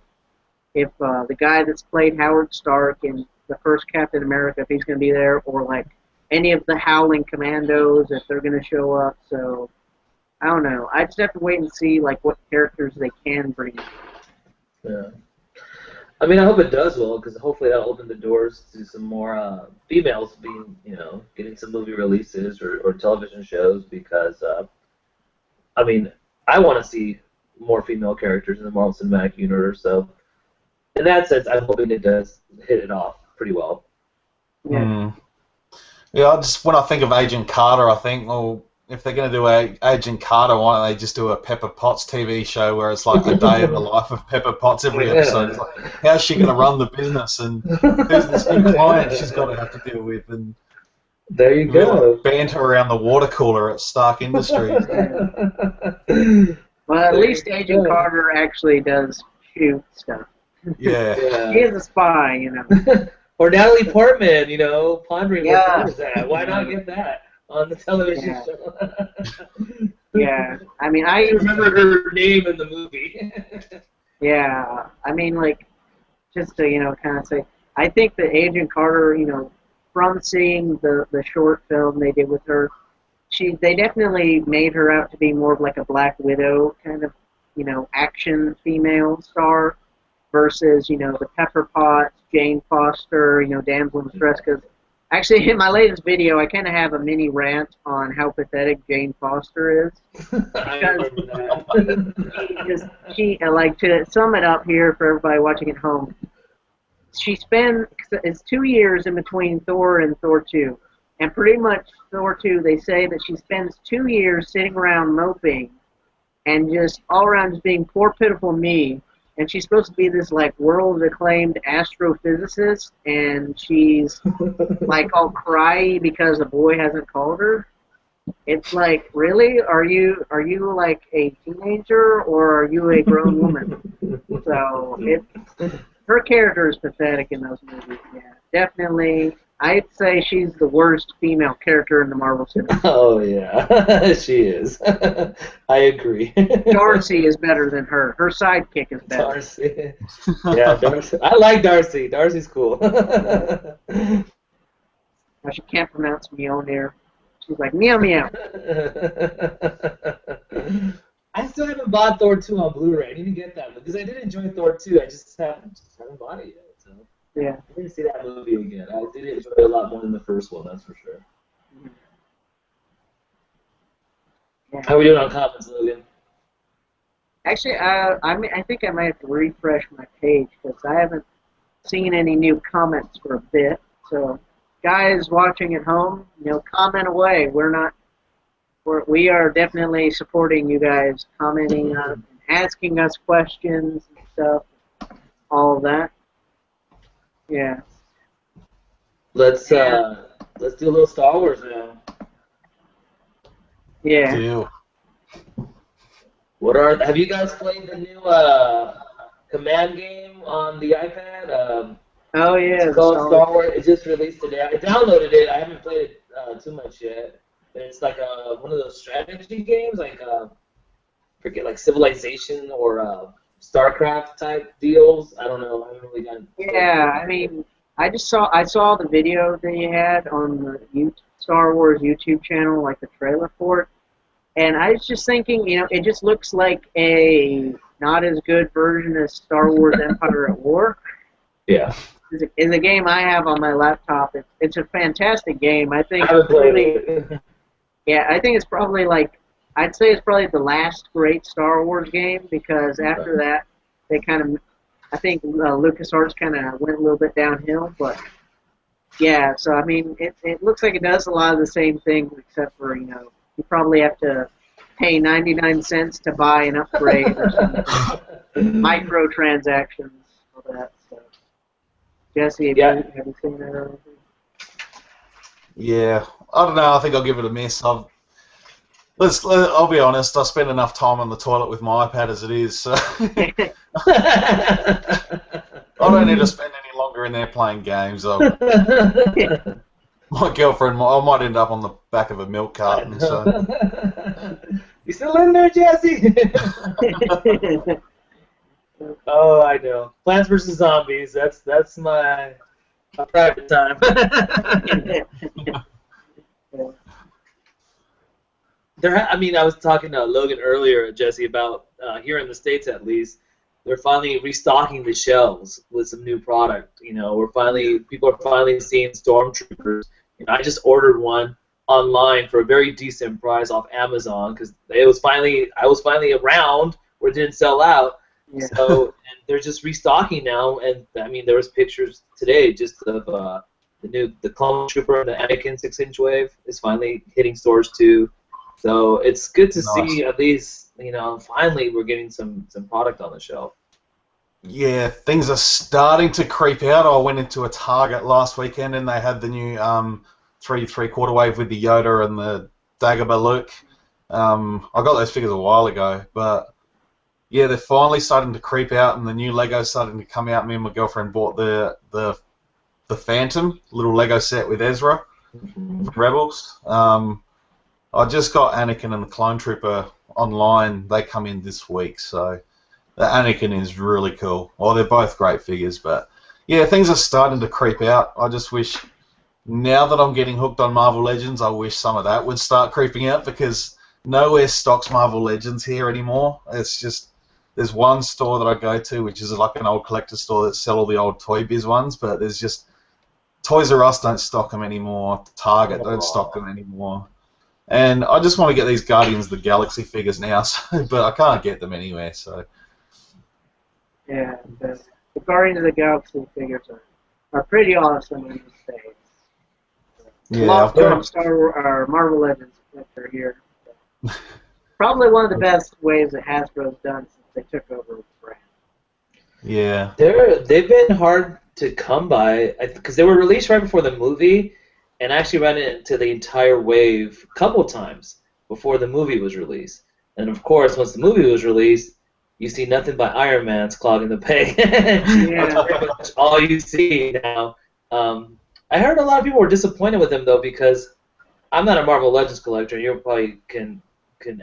if the guy that's played Howard Stark in the first Captain America, if he's going to be there, or like any of the Howling Commandos, if they're going to show up. So I don't know. I just have to wait and see like what characters they can bring. Yeah. I mean, I hope it does well, because hopefully that'll open the doors to some more females being, getting some movie releases or television shows, because, I mean, I want to see more female characters in the Marvel Cinematic Universe, so in that sense, I'm hoping it does hit it off pretty well. Yeah. Yeah, when I think of Agent Carter, I think, well, if they're going to do Agent Carter, why don't they just do a Pepper Potts TV show where it's like a day in the life of Pepper Potts every episode? It's like, how's she going to run the business, and who's this new client she's got to have to deal with? And There you Real go. banter around the water cooler at Stark Industries. Well, at least Agent Carter actually does shoot stuff. Yeah. He is a spy, you know. Or Natalie Portman, you know, pondering Yeah. what that is that. Why not get that on the television Yeah. show? Yeah, I mean, I remember her name in the movie. Yeah, I mean, like, just to, you know, kind of say, I think that Agent Carter, you know, from seeing the short film they did with her, they definitely made her out to be more of like a Black Widow kind of, you know, action female star versus, you know, the Pepper Potts, Jane Foster, you know, damsel in distress. Because actually, in my latest video, I kind of have a mini rant on how pathetic Jane Foster is. I remember that. She like, to sum it up here for everybody watching at home, it's 2 years in between Thor and Thor 2. And pretty much Thor 2, they say that she spends 2 years sitting around moping and just all around just being poor, pitiful me. And she's supposed to be this, like, world-acclaimed astrophysicist, and she's, like, all cryy because a boy hasn't called her. It's like, really? Are you like a teenager, or are you a grown woman? So her character is pathetic in those movies. Yeah, definitely. I'd say she's the worst female character in the Marvel cinema. Oh yeah, she is. I agree. Darcy is better than her. Her sidekick is better. Darcy. Yeah, Darcy. I like Darcy. Darcy's cool. Now, she can't pronounce Mjolnir. She's like, meow meow. I still haven't bought Thor 2 on Blu-ray. I need to get that one because I did enjoy Thor 2. I just haven't bought it yet. So Yeah. I need to see that movie again. I did enjoy it a lot more than the first one, that's for sure. Yeah. How are we doing on comments, Logan? Actually, I think I might have to refresh my page because I haven't seen any new comments for a bit. So, guys watching at home, you know, comment away. We are definitely supporting you guys, commenting and asking us questions and stuff, all of that. Yeah. Let's do a little Star Wars now. Yeah. Deal. Have you guys played the new command game on the iPad? Oh yeah. It's called Star Wars. It just released today. I downloaded it. I haven't played it too much yet. But it's like one of those strategy games, like forget like Civilization or StarCraft type deals. I don't know. I haven't really gotten. Yeah, I mean, I saw the video that you had on the Star Wars YouTube channel, like the trailer for it, and I was just thinking, you know, it just looks like a not as good version as Star Wars Empire at War. Yeah. It's a game I have on my laptop. It's a fantastic game. I think. I haven't played it. Yeah, I think it's probably like, I'd say it's probably the last great Star Wars game, because after that, they kind of, I think LucasArts kind of went a little bit downhill, but yeah, so I mean, it looks like it does a lot of the same things, except for, you know, you probably have to pay 99 cents to buy an upgrade or something. Microtransactions, all that stuff. Jesse, have you seen that or anything? Yeah, I don't know. I think I'll give it a miss. I'll be honest. I spend enough time on the toilet with my iPad as it is, so I don't need to spend any longer in there playing games. My girlfriend, I might end up on the back of a milk carton. So you still in there, Jesse? Oh, I know. Plants vs. Zombies. That's my private time. I was talking to Logan earlier, Jesse, about here in the States at least, they're finally restocking the shelves with some new product. You know, people are finally seeing Stormtroopers. You know, I just ordered one online for a very decent price off Amazon because I was finally around where it didn't sell out. Yeah. So, and they're just restocking now, and I mean, there was pictures today just of the Clone Trooper and the Anakin 6-inch wave is finally hitting stores too. So it's good to see at least, you know, finally we're getting some product on the shelf. Yeah, things are starting to creep out. I went into a Target last weekend and they had the new 3/4 wave with the Yoda and the Dagobah Luke. I got those figures a while ago, but yeah, they're finally starting to creep out, and the new Lego's starting to come out. Me and my girlfriend bought the Phantom little Lego set with Ezra from Rebels. I just got Anakin and the Clone Trooper online. They come in this week, so the Anakin is really cool. Well, they're both great figures, but yeah, things are starting to creep out. I just wish, now that I'm getting hooked on Marvel Legends, I wish some of that would start creeping out, because nowhere stocks Marvel Legends here anymore. It's just, there's one store that I go to, which is like an old collector store that sell all the old Toy Biz ones, but there's just, Toys R Us don't stock them anymore, Target don't stock them anymore. And I just want to get these Guardians of the Galaxy figures now, so, but I can't get them anywhere, so. Yeah, the Guardians of the Galaxy figures are pretty awesome in the States. Yeah, I've got our Marvel Legends collector here. Probably one of the best waves that Hasbro's done since they took over the brand. Yeah. They've been hard to come by, because they were released right before the movie, and I actually ran into the entire wave a couple times before the movie was released. And of course, once the movie was released, you see nothing but Iron Man's clogging the peg. That's pretty much all you see now. I heard a lot of people were disappointed with him, though, because I'm not a Marvel Legends collector. You probably can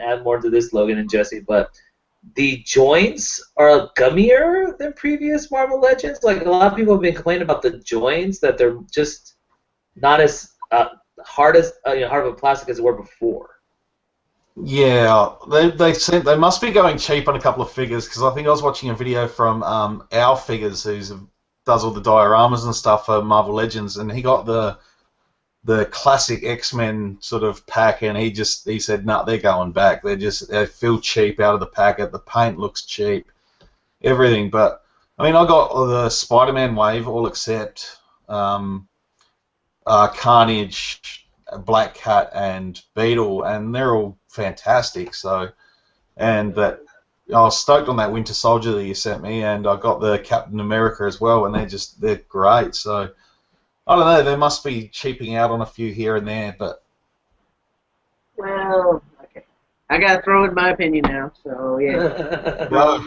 add more to this, Logan and Jesse, but the joints are gummier than previous Marvel Legends. Like, a lot of people have been complaining about the joints, that they're just not as hard of a plastic as they were before. Yeah, they must be going cheap on a couple of figures, because I think I was watching a video from Our Figures, who does all the dioramas and stuff for Marvel Legends, and he got the classic X-Men sort of pack, and he said, nah, they're going back. They feel cheap out of the packet. The paint looks cheap, everything. But I mean, I got the Spider-Man wave all except Carnage, Black Cat, and Beetle, and they're all fantastic. So, and that I was stoked on that Winter Soldier that you sent me, and I got the Captain America as well, and they're great. So, I don't know, they must be cheaping out on a few here and there, but well, okay, I gotta throw in my opinion now. So yeah, no.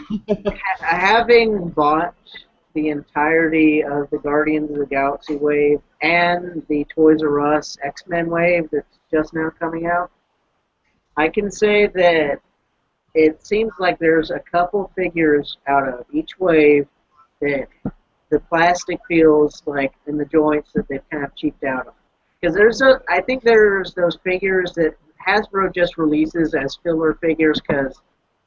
having bought the entirety of the Guardians of the Galaxy wave and the Toys R Us X-Men wave that's just now coming out, I can say that it seems like there's a couple figures out of each wave that the plastic feels like in the joints that they've kind of cheaped out on. Because I think there's those figures that Hasbro just releases as filler figures because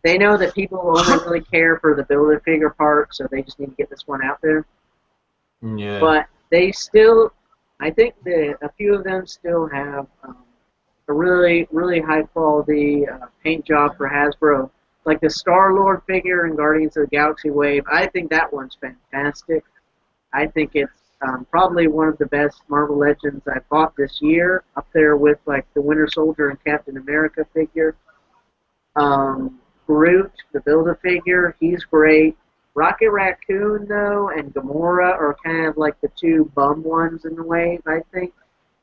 they know that people only really care for the Build-A-Figure part, so they just need to get this one out there. Yeah. But they still, I think that a few of them still have a really, really high-quality paint job for Hasbro. Like the Star-Lord figure in Guardians of the Galaxy Wave, I think that one's fantastic. I think it's probably one of the best Marvel Legends I bought this year, up there with like the Winter Soldier and Captain America figure. Groot, the Build-A-Figure, he's great. Rocket Raccoon, though, and Gamora are kind of like the two bum ones in the wave, I think,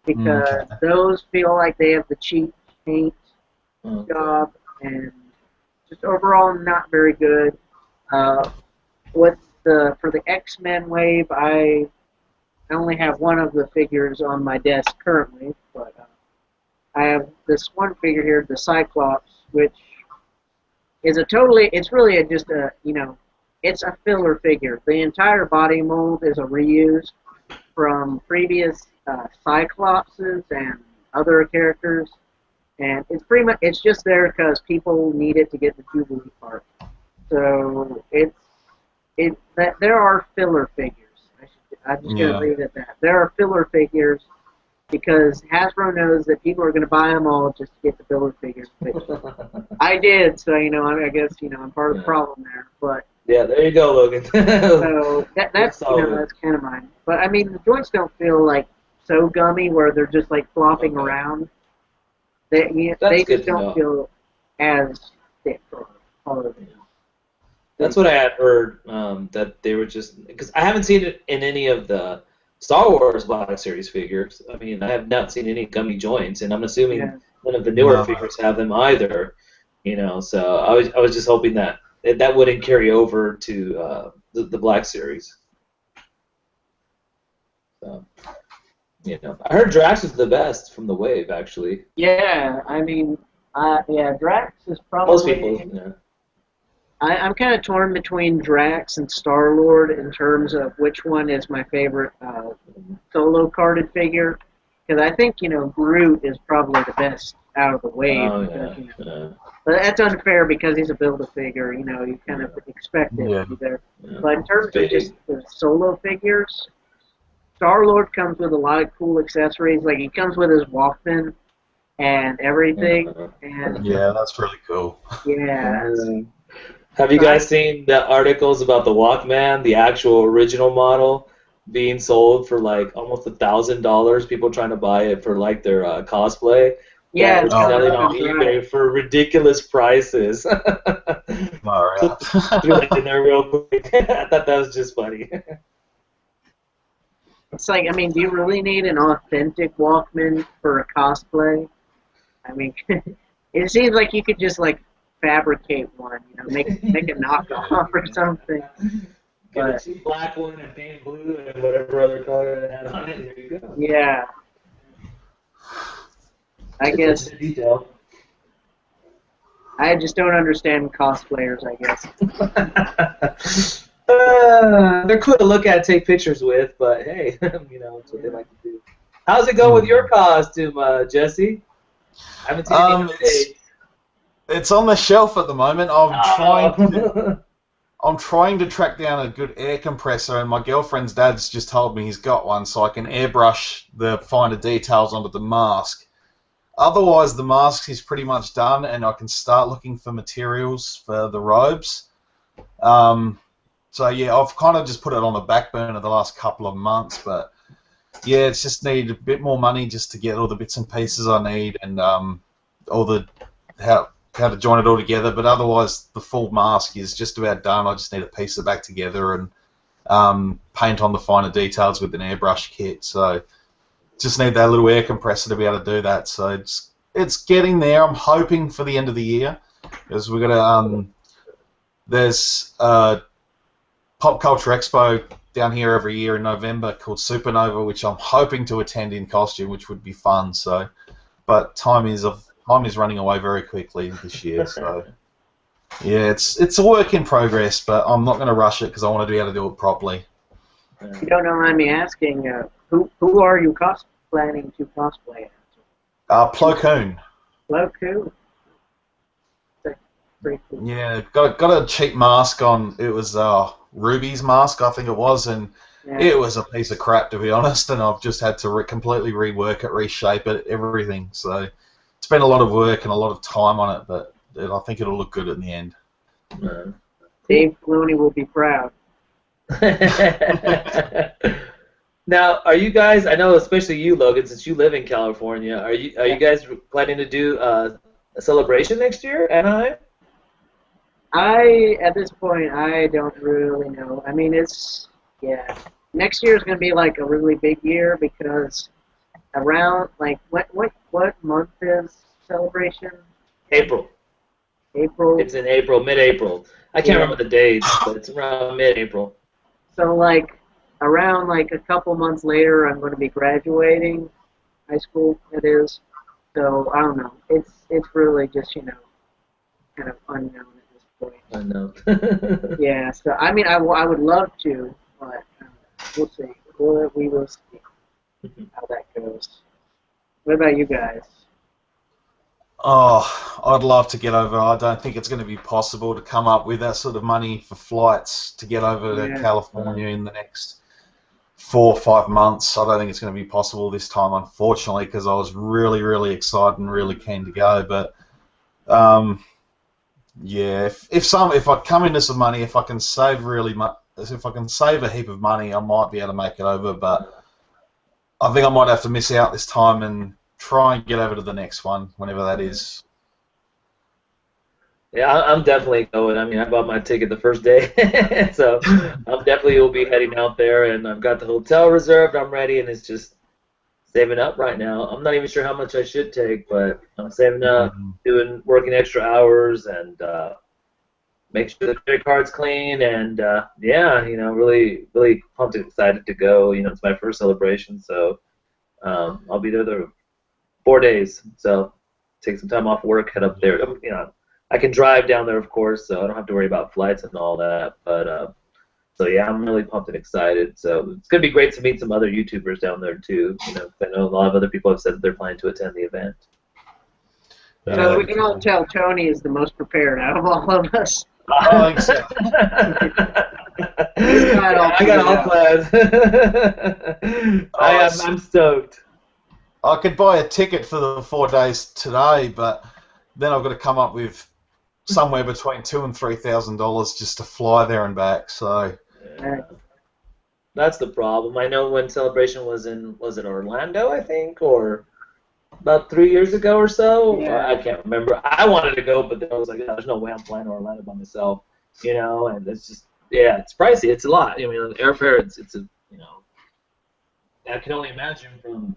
because those feel like they have the cheap paint job, and just overall not very good. For the X-Men wave, I only have one of the figures on my desk currently, but I have this one figure here, the Cyclops, which is it's really just a, it's a filler figure. The entire body mold is a reuse from previous Cyclopses and other characters, and it's pretty much, it's just there because people need it to get the Jubilee part. So there are filler figures. I'm just going to leave it at that. There are filler figures because Hasbro knows that people are going to buy them all just to get the filler figures. I did, so I guess I'm part of the problem there. But yeah, there you go, Logan. So that's that's kind of mine. But I mean, the joints don't feel like so gummy where they're just like flopping around. They just don't feel as thick or hard. That's what I had heard, that they were just, because I haven't seen it in any of the Star Wars Black Series figures. I mean, I have not seen any gummy joints, and I'm assuming Yeah. none of the newer No. figures have them either. You know, so I was just hoping that that wouldn't carry over to the Black Series. So, you know, I heard Drax is the best from the wave, actually. Yeah, I mean, yeah, Drax is Most probably. people, yeah. I'm kind of torn between Drax and Star-Lord in terms of which one is my favorite solo carded figure. Because I think, Groot is probably the best out of the wave. Oh Because, yeah, yeah, but that's unfair because he's a Build-A-Figure. You kind of expect it Yeah. to be there. yeah. But in terms of Big. just the solo figures, Star-Lord comes with a lot of cool accessories. Like, he comes with his Walkman and everything. And, Yeah, that's really cool. yeah. Have you guys seen the articles about the Walkman, the actual original model, being sold for like almost $1,000? People trying to buy it for like their cosplay. Yeah, It's Oh, selling that on sounds eBay right. for ridiculous prices. Alright. Threw it in there real quick. I thought that was just funny. It's like, I mean, do you really need an authentic Walkman for a cosplay? I mean, it seems like you could just like fabricate one, make a knockoff or something. Get a But cheap black one and paint blue and whatever other color it had on it. There you go. yeah, I guess It's a detail. I just don't understand cosplayers. I guess. They're cool to look at, take pictures with, but hey, it's what they like to do. How's it going with your costume, Jesse? I haven't seen any updates. It's on the shelf at the moment. I'm trying to track down a good air compressor, and my girlfriend's dad's just told me he's got one, so I can airbrush the finer details onto the mask. Otherwise, the mask is pretty much done, and I can start looking for materials for the robes. So yeah, I've kind of just put it on the back burner the last couple of months, but yeah, it's just needed a bit more money just to get all the bits and pieces I need, and all the how to join it all together. But otherwise, the full mask is just about done. I just need to piece it back together and paint on the finer details with an airbrush kit. So just need that little air compressor to be able to do that. So it's getting there. I'm hoping for the end of the year, because we're gonna there's Pop Culture Expo down here every year in November called Supernova, which I'm hoping to attend in costume, which would be fun. So, but time is running away very quickly this year. So, yeah, it's a work in progress, but I'm not going to rush it because I want to be able to do it properly. If you don't mind me asking, who are you planning to cosplay as? Plo Koon. Plo Koon. Pretty cool. Yeah, got a cheap mask on. It was Ruby's mask, I think it was, and Yeah. it was a piece of crap, to be honest. And I've just had to completely rework it, reshape it, everything. So it's been a lot of work and a lot of time on it, but I think it'll look good in the end. Dave Filoni will be proud. Now, are you guys? I know, especially you, Logan, since you live in California. Are you guys planning to do a celebration next year, Anaheim? At this point, I don't really know. I mean, next year is going to be like a really big year because around, like, what month is Celebration? April. April. It's in April, mid-April. I can't remember the dates, but it's around mid-April. So, like, around, like, a couple months later, I'm going to be graduating high school, it is. So, I don't know. It's really just, kind of unknown. I know. Yeah, so I mean, I would love to, but we'll see. We will see how that goes. What about you guys? Oh, I'd love to get over. I don't think it's going to be possible to come up with that sort of money for flights to get over to California in the next 4 or 5 months. I don't think it's going to be possible this time, unfortunately, because I was really, really excited and really keen to go. But yeah, if I come into some money, if I can save a heap of money, I might be able to make it over. But I think I might have to miss out this time and try and get over to the next one, whenever that is. Yeah, I'm definitely going. I mean, I bought my ticket the first day, so I'm definitely will be heading out there, and I've got the hotel reserved. I'm ready, and it's just saving up right now. I'm not even sure how much I should take, but I'm saving up, working extra hours, and make sure the credit card's clean, and yeah, really, really pumped and excited to go. It's my first celebration, so I'll be there the 4 days. So take some time off work, head up there. I can drive down there, of course, so I don't have to worry about flights and all that. But so yeah, I'm really pumped and excited. So it's gonna be great to meet some other YouTubers down there too. 'Cause I know a lot of other people have said that they're planning to attend the event. So we can all tell Tony is the most prepared out of all of us. I think so. I got all plans. I'm stoked. I could buy a ticket for the 4 days today, but then I've got to come up with somewhere between $2,000 and $3,000 just to fly there and back. So yeah. That's the problem. I know when Celebration was it Orlando, I think, or about 3 years ago or so. Yeah. I can't remember. I wanted to go, but then I was like, there's no way I'm flying to Orlando by myself, and it's just, yeah, it's pricey. It's a lot. I mean, airfare, it's a, I can only imagine from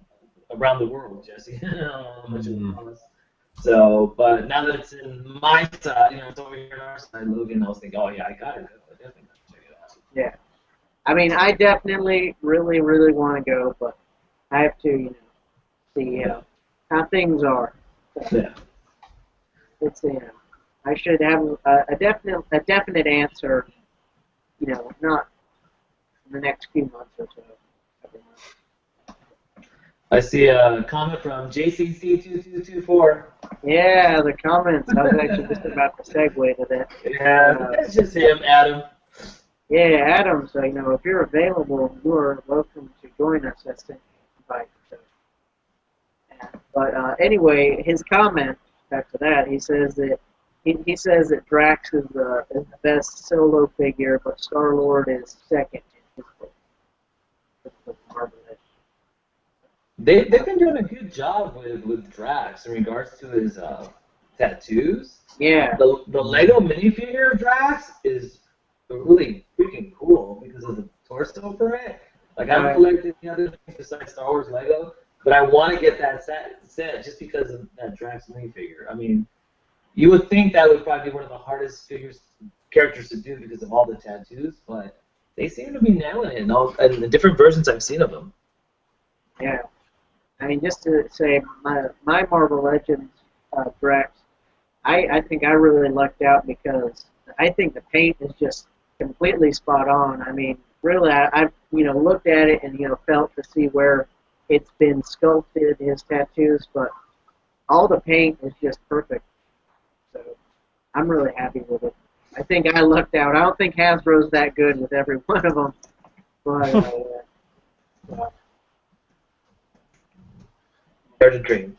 around the world, Jesse. How much it would cost. So, but now that it's in my side, it's over here on our side, Logan, I was thinking, oh yeah, I got it. I definitely got to check it out. Yeah. I mean, I definitely really, really want to go, but I have to, see how things are. So Yeah. it's I should have a definite answer, not in the next few months or so. I see a comment from JCC2224. Yeah, the comments. I was actually just about to segue to that. Yeah, it's just him, Adam. Yeah, Adam. So if you're available, you are welcome to join us. That's the invite. So. But anyway, his comment back to that, he says that Drax is the best solo figure, but Star-Lord is second in his book. They've been doing a good job with Drax in regards to his tattoos. Yeah. The Lego minifigure of Drax is really freaking cool because of the torso for it. Like, I haven't collected any other things besides Star Wars Lego, but I want to get that set just because of that Drax minifigure. I mean, you would think that would probably be one of the hardest characters to do because of all the tattoos, but they seem to be nailing it and the different versions I've seen of them. Yeah. I mean, just to say, my Marvel Legends Drax, I think I really lucked out because I think the paint is just completely spot on. I mean, really, I've looked at it and felt to see where it's been sculpted, his tattoos, but all the paint is just perfect. So I'm really happy with it. I think I lucked out. I don't think Hasbro's that good with every one of them, but. Dare to dream.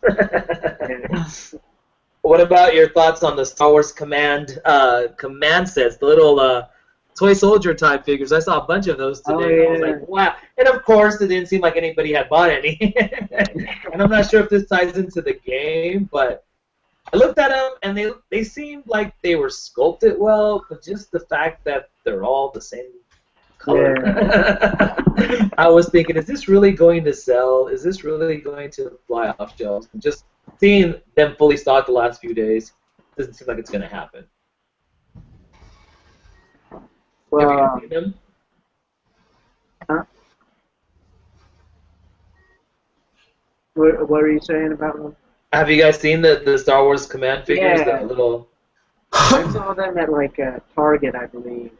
What about your thoughts on the Star Wars command sets, the little toy soldier type figures? I saw a bunch of those today. Oh, yeah. I was like, wow. And of course, it didn't seem like anybody had bought any. And I'm not sure if this ties into the game, but I looked at them and they seemed like they were sculpted well, but just the fact that they're all the same color. Yeah. I was thinking, is this really going to sell? Is this really going to fly off shelves? And just seeing them fully stocked the last few days doesn't seem like it's going to happen. Well, have you guys seen them? Huh? What are you saying about them? Have you guys seen the Star Wars command figures? Yeah. The little. I saw them at Target, I believe.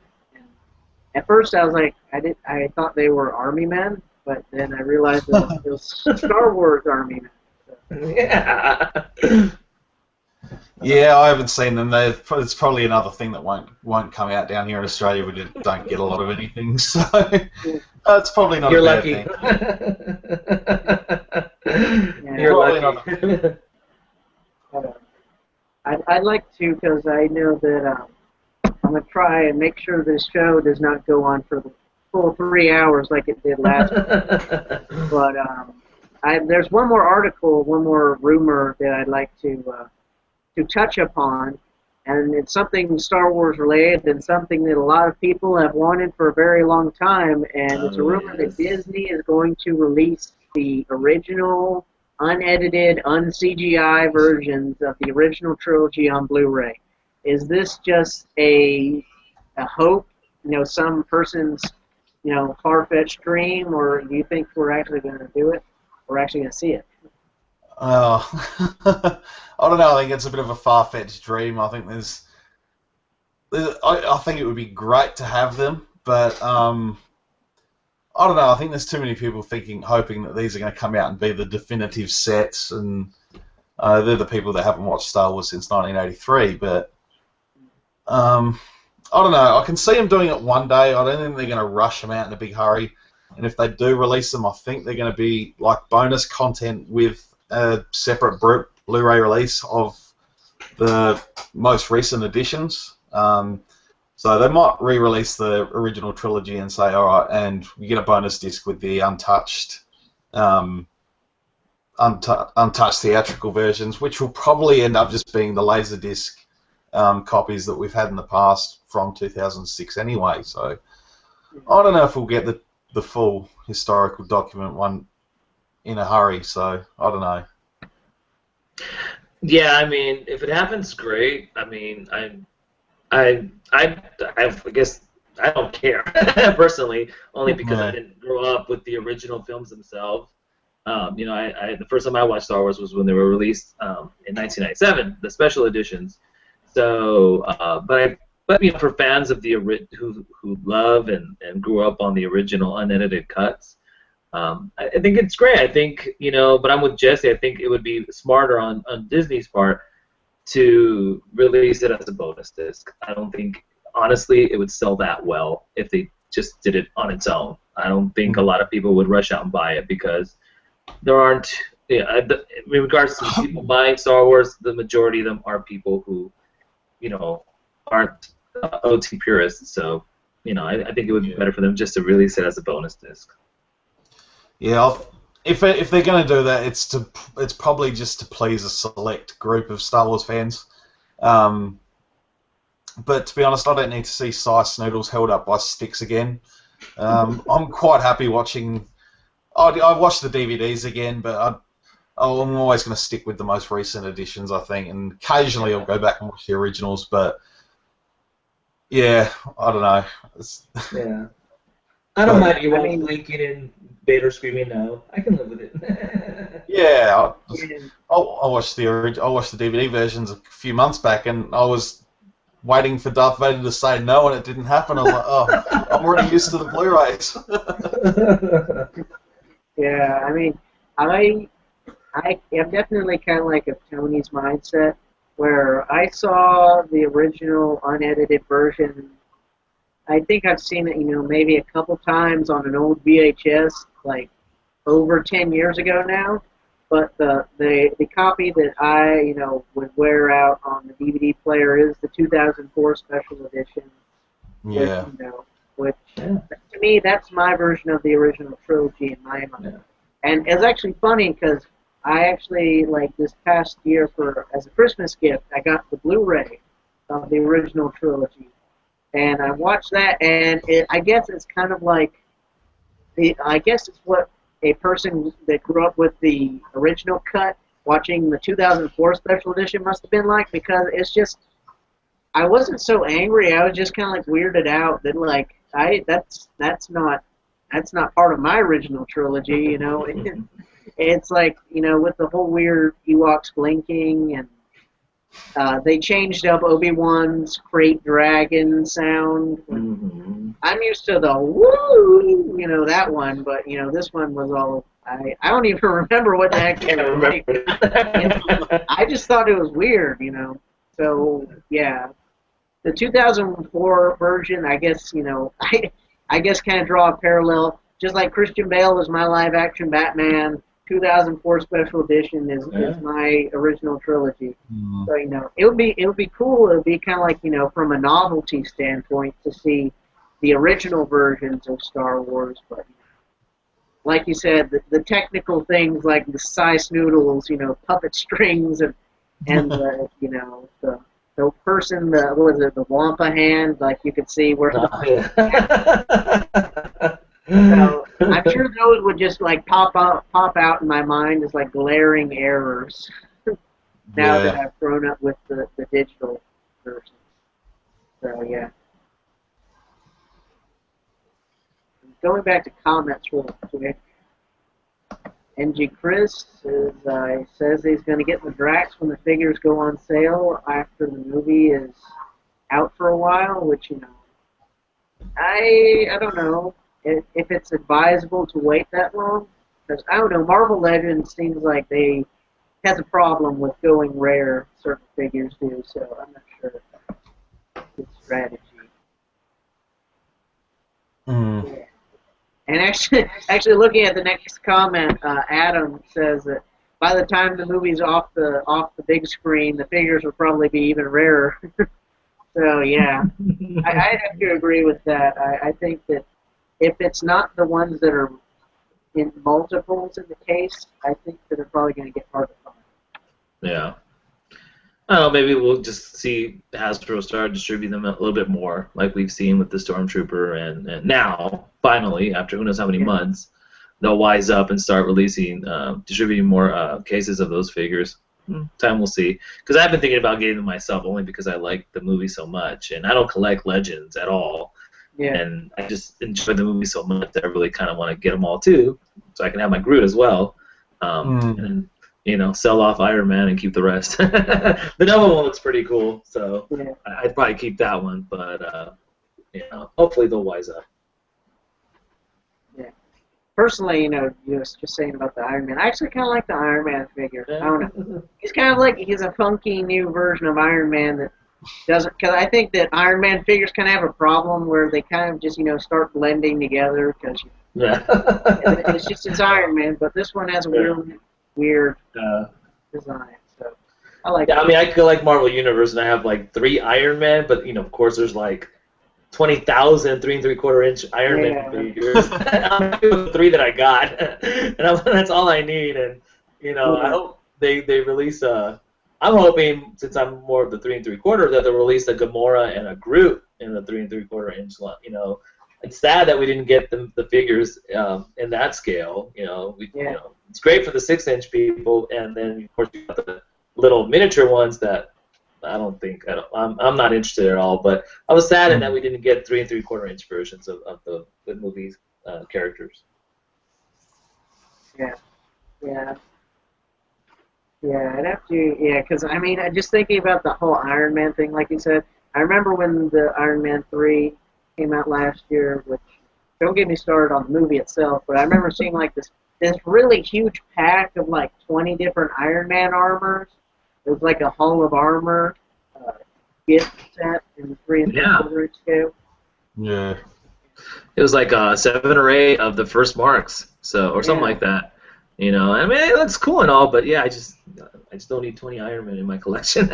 At first, I was like, I thought they were Army men, but then I realized it was Star Wars Army men. So. Yeah. Yeah, I haven't seen them. It's probably another thing that won't come out down here in Australia. We don't get a lot of anything, so it's probably not. You're a bad lucky. Thing. You're lucky. I'd like to, because I know that. I'm going to try and make sure this show does not go on for the full 3 hours like it did last week. But there's one more article, one more rumor that I'd like to touch upon. and it's something Star Wars related and something that a lot of people have wanted for a very long time. And it's a rumor that Disney is going to release the original, unedited, un-CGI versions of the original trilogy on Blu-ray. Is this just a hope, some person's, far-fetched dream, or do you think we're actually going to do it? We're actually going to see it? I don't know. I think it's a bit of a far-fetched dream. I think I think it would be great to have them, but I don't know. I think there's too many people hoping that these are going to come out and be the definitive sets, and they're the people that haven't watched Star Wars since 1983. But I don't know. I can see them doing it one day. I don't think they're going to rush them out in a big hurry. And if they do release them, I think they're going to be like bonus content with a separate Blu-ray release of the most recent editions. So they might re-release the original trilogy and say, all right, and you get a bonus disc with the untouched theatrical versions, which will probably end up just being the Laserdisc copies that we've had in the past from 2006 anyway. So I don't know if we'll get the full historical document one in a hurry, so I don't know. Yeah, I mean, if it happens, great. I mean, I guess I don't care personally, only because I didn't grow up with the original films themselves. The first time I watched Star Wars was when they were released in 1997, the special editions. So, but for fans of the who love and grew up on the original unedited cuts, I think it's great. I think, but I'm with Jesse. I think it would be smarter on Disney's part to release it as a bonus disc. I don't think, honestly, it would sell that well if they just did it on its own. I don't think a lot of people would rush out and buy it because there aren't, in regards to the people buying Star Wars, the majority of them are people who, aren't OT purists. So, I think it would be better for them just to release it as a bonus disc. Yeah, if they're going to do that, it's probably just to please a select group of Star Wars fans. But to be honest, I don't need to see Sice Noodles held up by sticks again. I'm quite happy watching. I watched the DVDs again, but I'm always going to stick with the most recent editions, I think, and occasionally I'll go back and watch the originals. But yeah, I don't know. Yeah. I don't mind you all blinking and Vader screaming no. I can live with it. Yeah, I watched the DVD versions a few months back, and I was waiting for Darth Vader to say no, and it didn't happen. I was like, oh, I'm already used to the Blu-rays. Yeah, I mean, I am definitely kind of like of Tony's mindset, where I saw the original unedited version. I think I've seen it, maybe a couple times on an old VHS, like over 10 years ago now. But the copy that I, would wear out on the DVD player is the 2004 special edition. Yeah. Which to me, that's my version of the original trilogy in my mind. Yeah. And it's actually funny because I actually, like this past year, as a Christmas gift, I got the Blu-ray of the original trilogy. And I watched that, and I guess it's kind of like, I guess it's what a person that grew up with the original cut watching the 2004 special edition must have been like, because it's just, I wasn't so angry. I was just kind of like weirded out that like that's not part of my original trilogy. It's like with the whole weird Ewoks blinking and. They changed up Obi-Wan's crate dragon sound. Mm-hmm. I'm used to the woo, that one, but this one was all. I don't even remember what the heck it was like. I just thought it was weird, So yeah, the 2004 version, I guess I guess kind of draw a parallel. Just like Christian Bale was my live-action Batman. 2004 special edition is my original trilogy. Mm. So it would be cool. It would be kind of like from a novelty standpoint to see the original versions of Star Wars. But like you said, the technical things like the Sice Noodles, puppet strings, and the the person, what was it, the Wampa hand, like you could see where Yeah. So I'm sure those would just like pop out in my mind as like glaring errors now that I've grown up with the digital version. So yeah. Going back to comments real quick. NG Chris says he's going to get the Drax when the figures go on sale after the movie is out for a while, which, you know, I don't know if it's advisable to wait that long, because I don't know, Marvel Legends seems like they has a problem with going rare, certain figures do, so I'm not sure if that's a good strategy. Yeah. And actually looking at the next comment, Adam says that by the time the movie's off the big screen, the figures will probably be even rarer. So yeah, I have to agree with that. I think that if it's not the ones that are in multiples in the case, I think that they're probably going to get hard to find. Yeah. I don't know, maybe we'll just see Hasbro start distributing them a little bit more, like we've seen with the Stormtrooper, and now, finally, after who knows how many months, they'll wise up and start releasing, distributing more cases of those figures. Time will see. Because I've been thinking about getting them myself, only because I like the movie so much, and I don't collect Legends at all. Yeah. And I just enjoy the movie so much that I really kind of want to get them all too, so I can have my Groot as well. And you know, sell off Iron Man and keep the rest. The Nova one looks pretty cool, so Yeah. I'd probably keep that one. But you know, hopefully they'll wise up. Yeah. Personally, you know, just saying about the Iron Man, I actually kind of like the Iron Man figure. I don't know. He's kind of like he's a funky new version of Iron Man that doesn't. Because I think that Iron Man figures kind of have a problem where they kind of just start blending together because it's Iron Man, but this one has a weird design. So I like. Yeah, I mean, I collect Marvel Universe, and I have like 3 Iron Man, but you know, of course, there's like 20,000 3 3/4 inch Iron Man figures. I'm happy with the 3 that I got, and that's all I need. And you know, I hope they release a. I'm hoping, since I'm more of the 3 3/4, that they'll release a Gamora and a Groot in the 3 3/4 inch. You know, it's sad that we didn't get the figures in that scale. You know, you know, it's great for the 6-inch people, and then of course you got the little miniature ones that I'm not interested at all. But I was saddened that we didn't get 3 3/4 inch versions of the movie characters. Yeah, I'd have to, because I mean, just thinking about the whole Iron Man thing, like you said, I remember when the Iron Man 3 came out last year, which, don't get me started on the movie itself, but I remember seeing like this really huge pack of like 20 different Iron Man armors. It was like a Hall of Armor gift set in the 3 3/4 inch scale. Yeah. It was like 7 or 8 of the first marks, or something like that. You know, I mean, it looks cool and all, but yeah, I just don't need 20 Iron Man in my collection.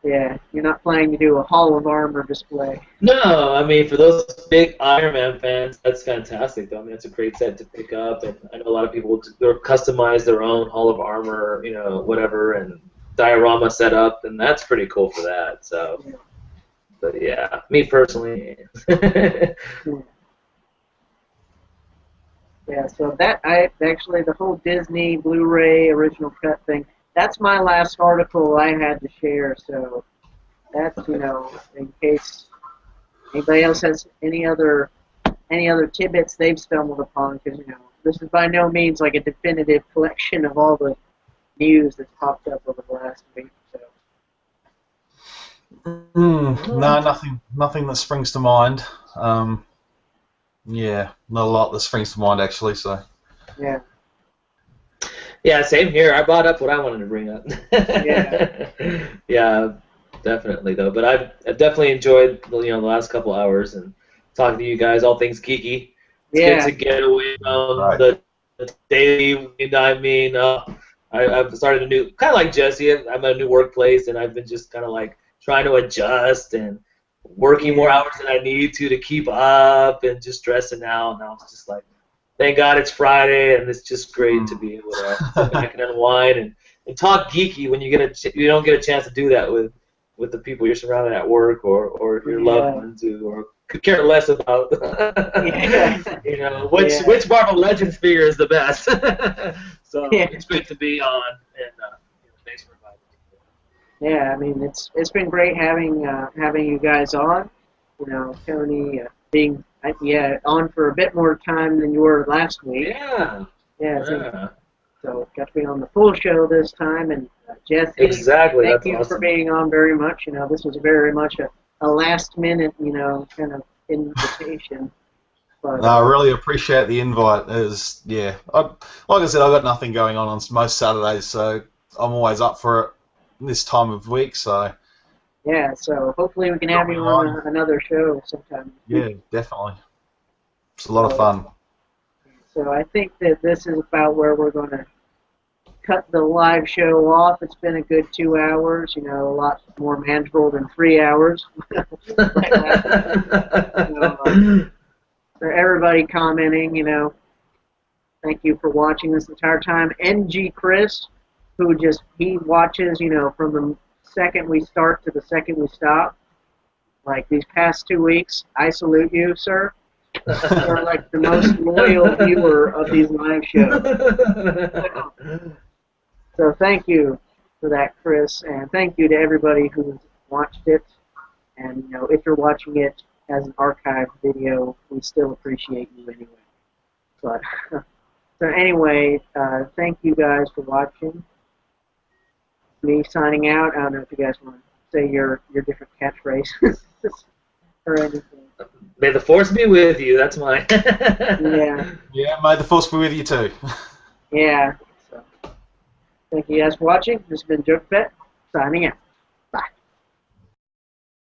Yeah, you're not planning to do a Hall of Armor display. No, I mean, for those big Iron Man fans, that's fantastic, though. I mean, it's a great set to pick up, and I know a lot of people customize their own Hall of Armor, you know, whatever, and diorama setup, and that's pretty cool for that. So, but yeah, me personally. Yeah, so actually the whole Disney Blu-ray original cut thing, that's my last article I had to share, so that's, in case anybody else has any other tidbits they've stumbled upon, because, this is by no means like a definitive collection of all the news that's popped up over the last week. So. No, nothing that springs to mind. Yeah, not a lot that springs to mind, actually, so. Yeah. Yeah, same here. I brought up what I wanted to bring up. Yeah, definitely, though. But I've definitely enjoyed, the last couple hours and talking to you guys, all things geeky. It's good to get away from the daily, I mean, I've started a new, kind of like Jesse, I'm at a new workplace, and I've been just kind of like trying to adjust and working more hours than I need to keep up, and just stressing out. And I was just like, thank God it's Friday, and it's just great to be able to sit back and unwind and talk geeky when you don't get a chance to do that with the people you're surrounded at work or your loved ones or could care less about. You know, which Marvel Legends figure is the best. So it's great to be on, and thanks for inviting me. Yeah, I mean it's been great having you guys on. You know, Tony being on for a bit more time than you were last week. Yeah. So got to be on the full show this time, and Jesse, exactly. thank That's you awesome. for being on very much. You know, this was very much a last minute, kind of invitation. But, No, I really appreciate the invite. Like I said, I've got nothing going on most Saturdays, so I'm always up for it this time of week. So yeah, so hopefully we can have you on another show sometime. Yeah, definitely. It's a lot of fun. So I think that this is about where we're going to cut the live show off. It's been a good 2 hours, a lot more manageable than 3 hours. For everybody commenting, thank you for watching this entire time. NG Chris, he watches, from the second we start to the second we stop. Like these past 2 weeks, I salute you, sir. You're like the most loyal viewer of these live shows. So thank you for that, Chris, and thank you to everybody who's watched it. And if you're watching it as an archived video, we still appreciate you anyway. But so anyway, thank you guys for watching. Me signing out. I don't know if you guys want to say your different catchphrases or anything. May the force be with you. That's mine. Yeah. Yeah, may the force be with you too. Yeah. So, thank you guys for watching. This has been JokerPet, signing out.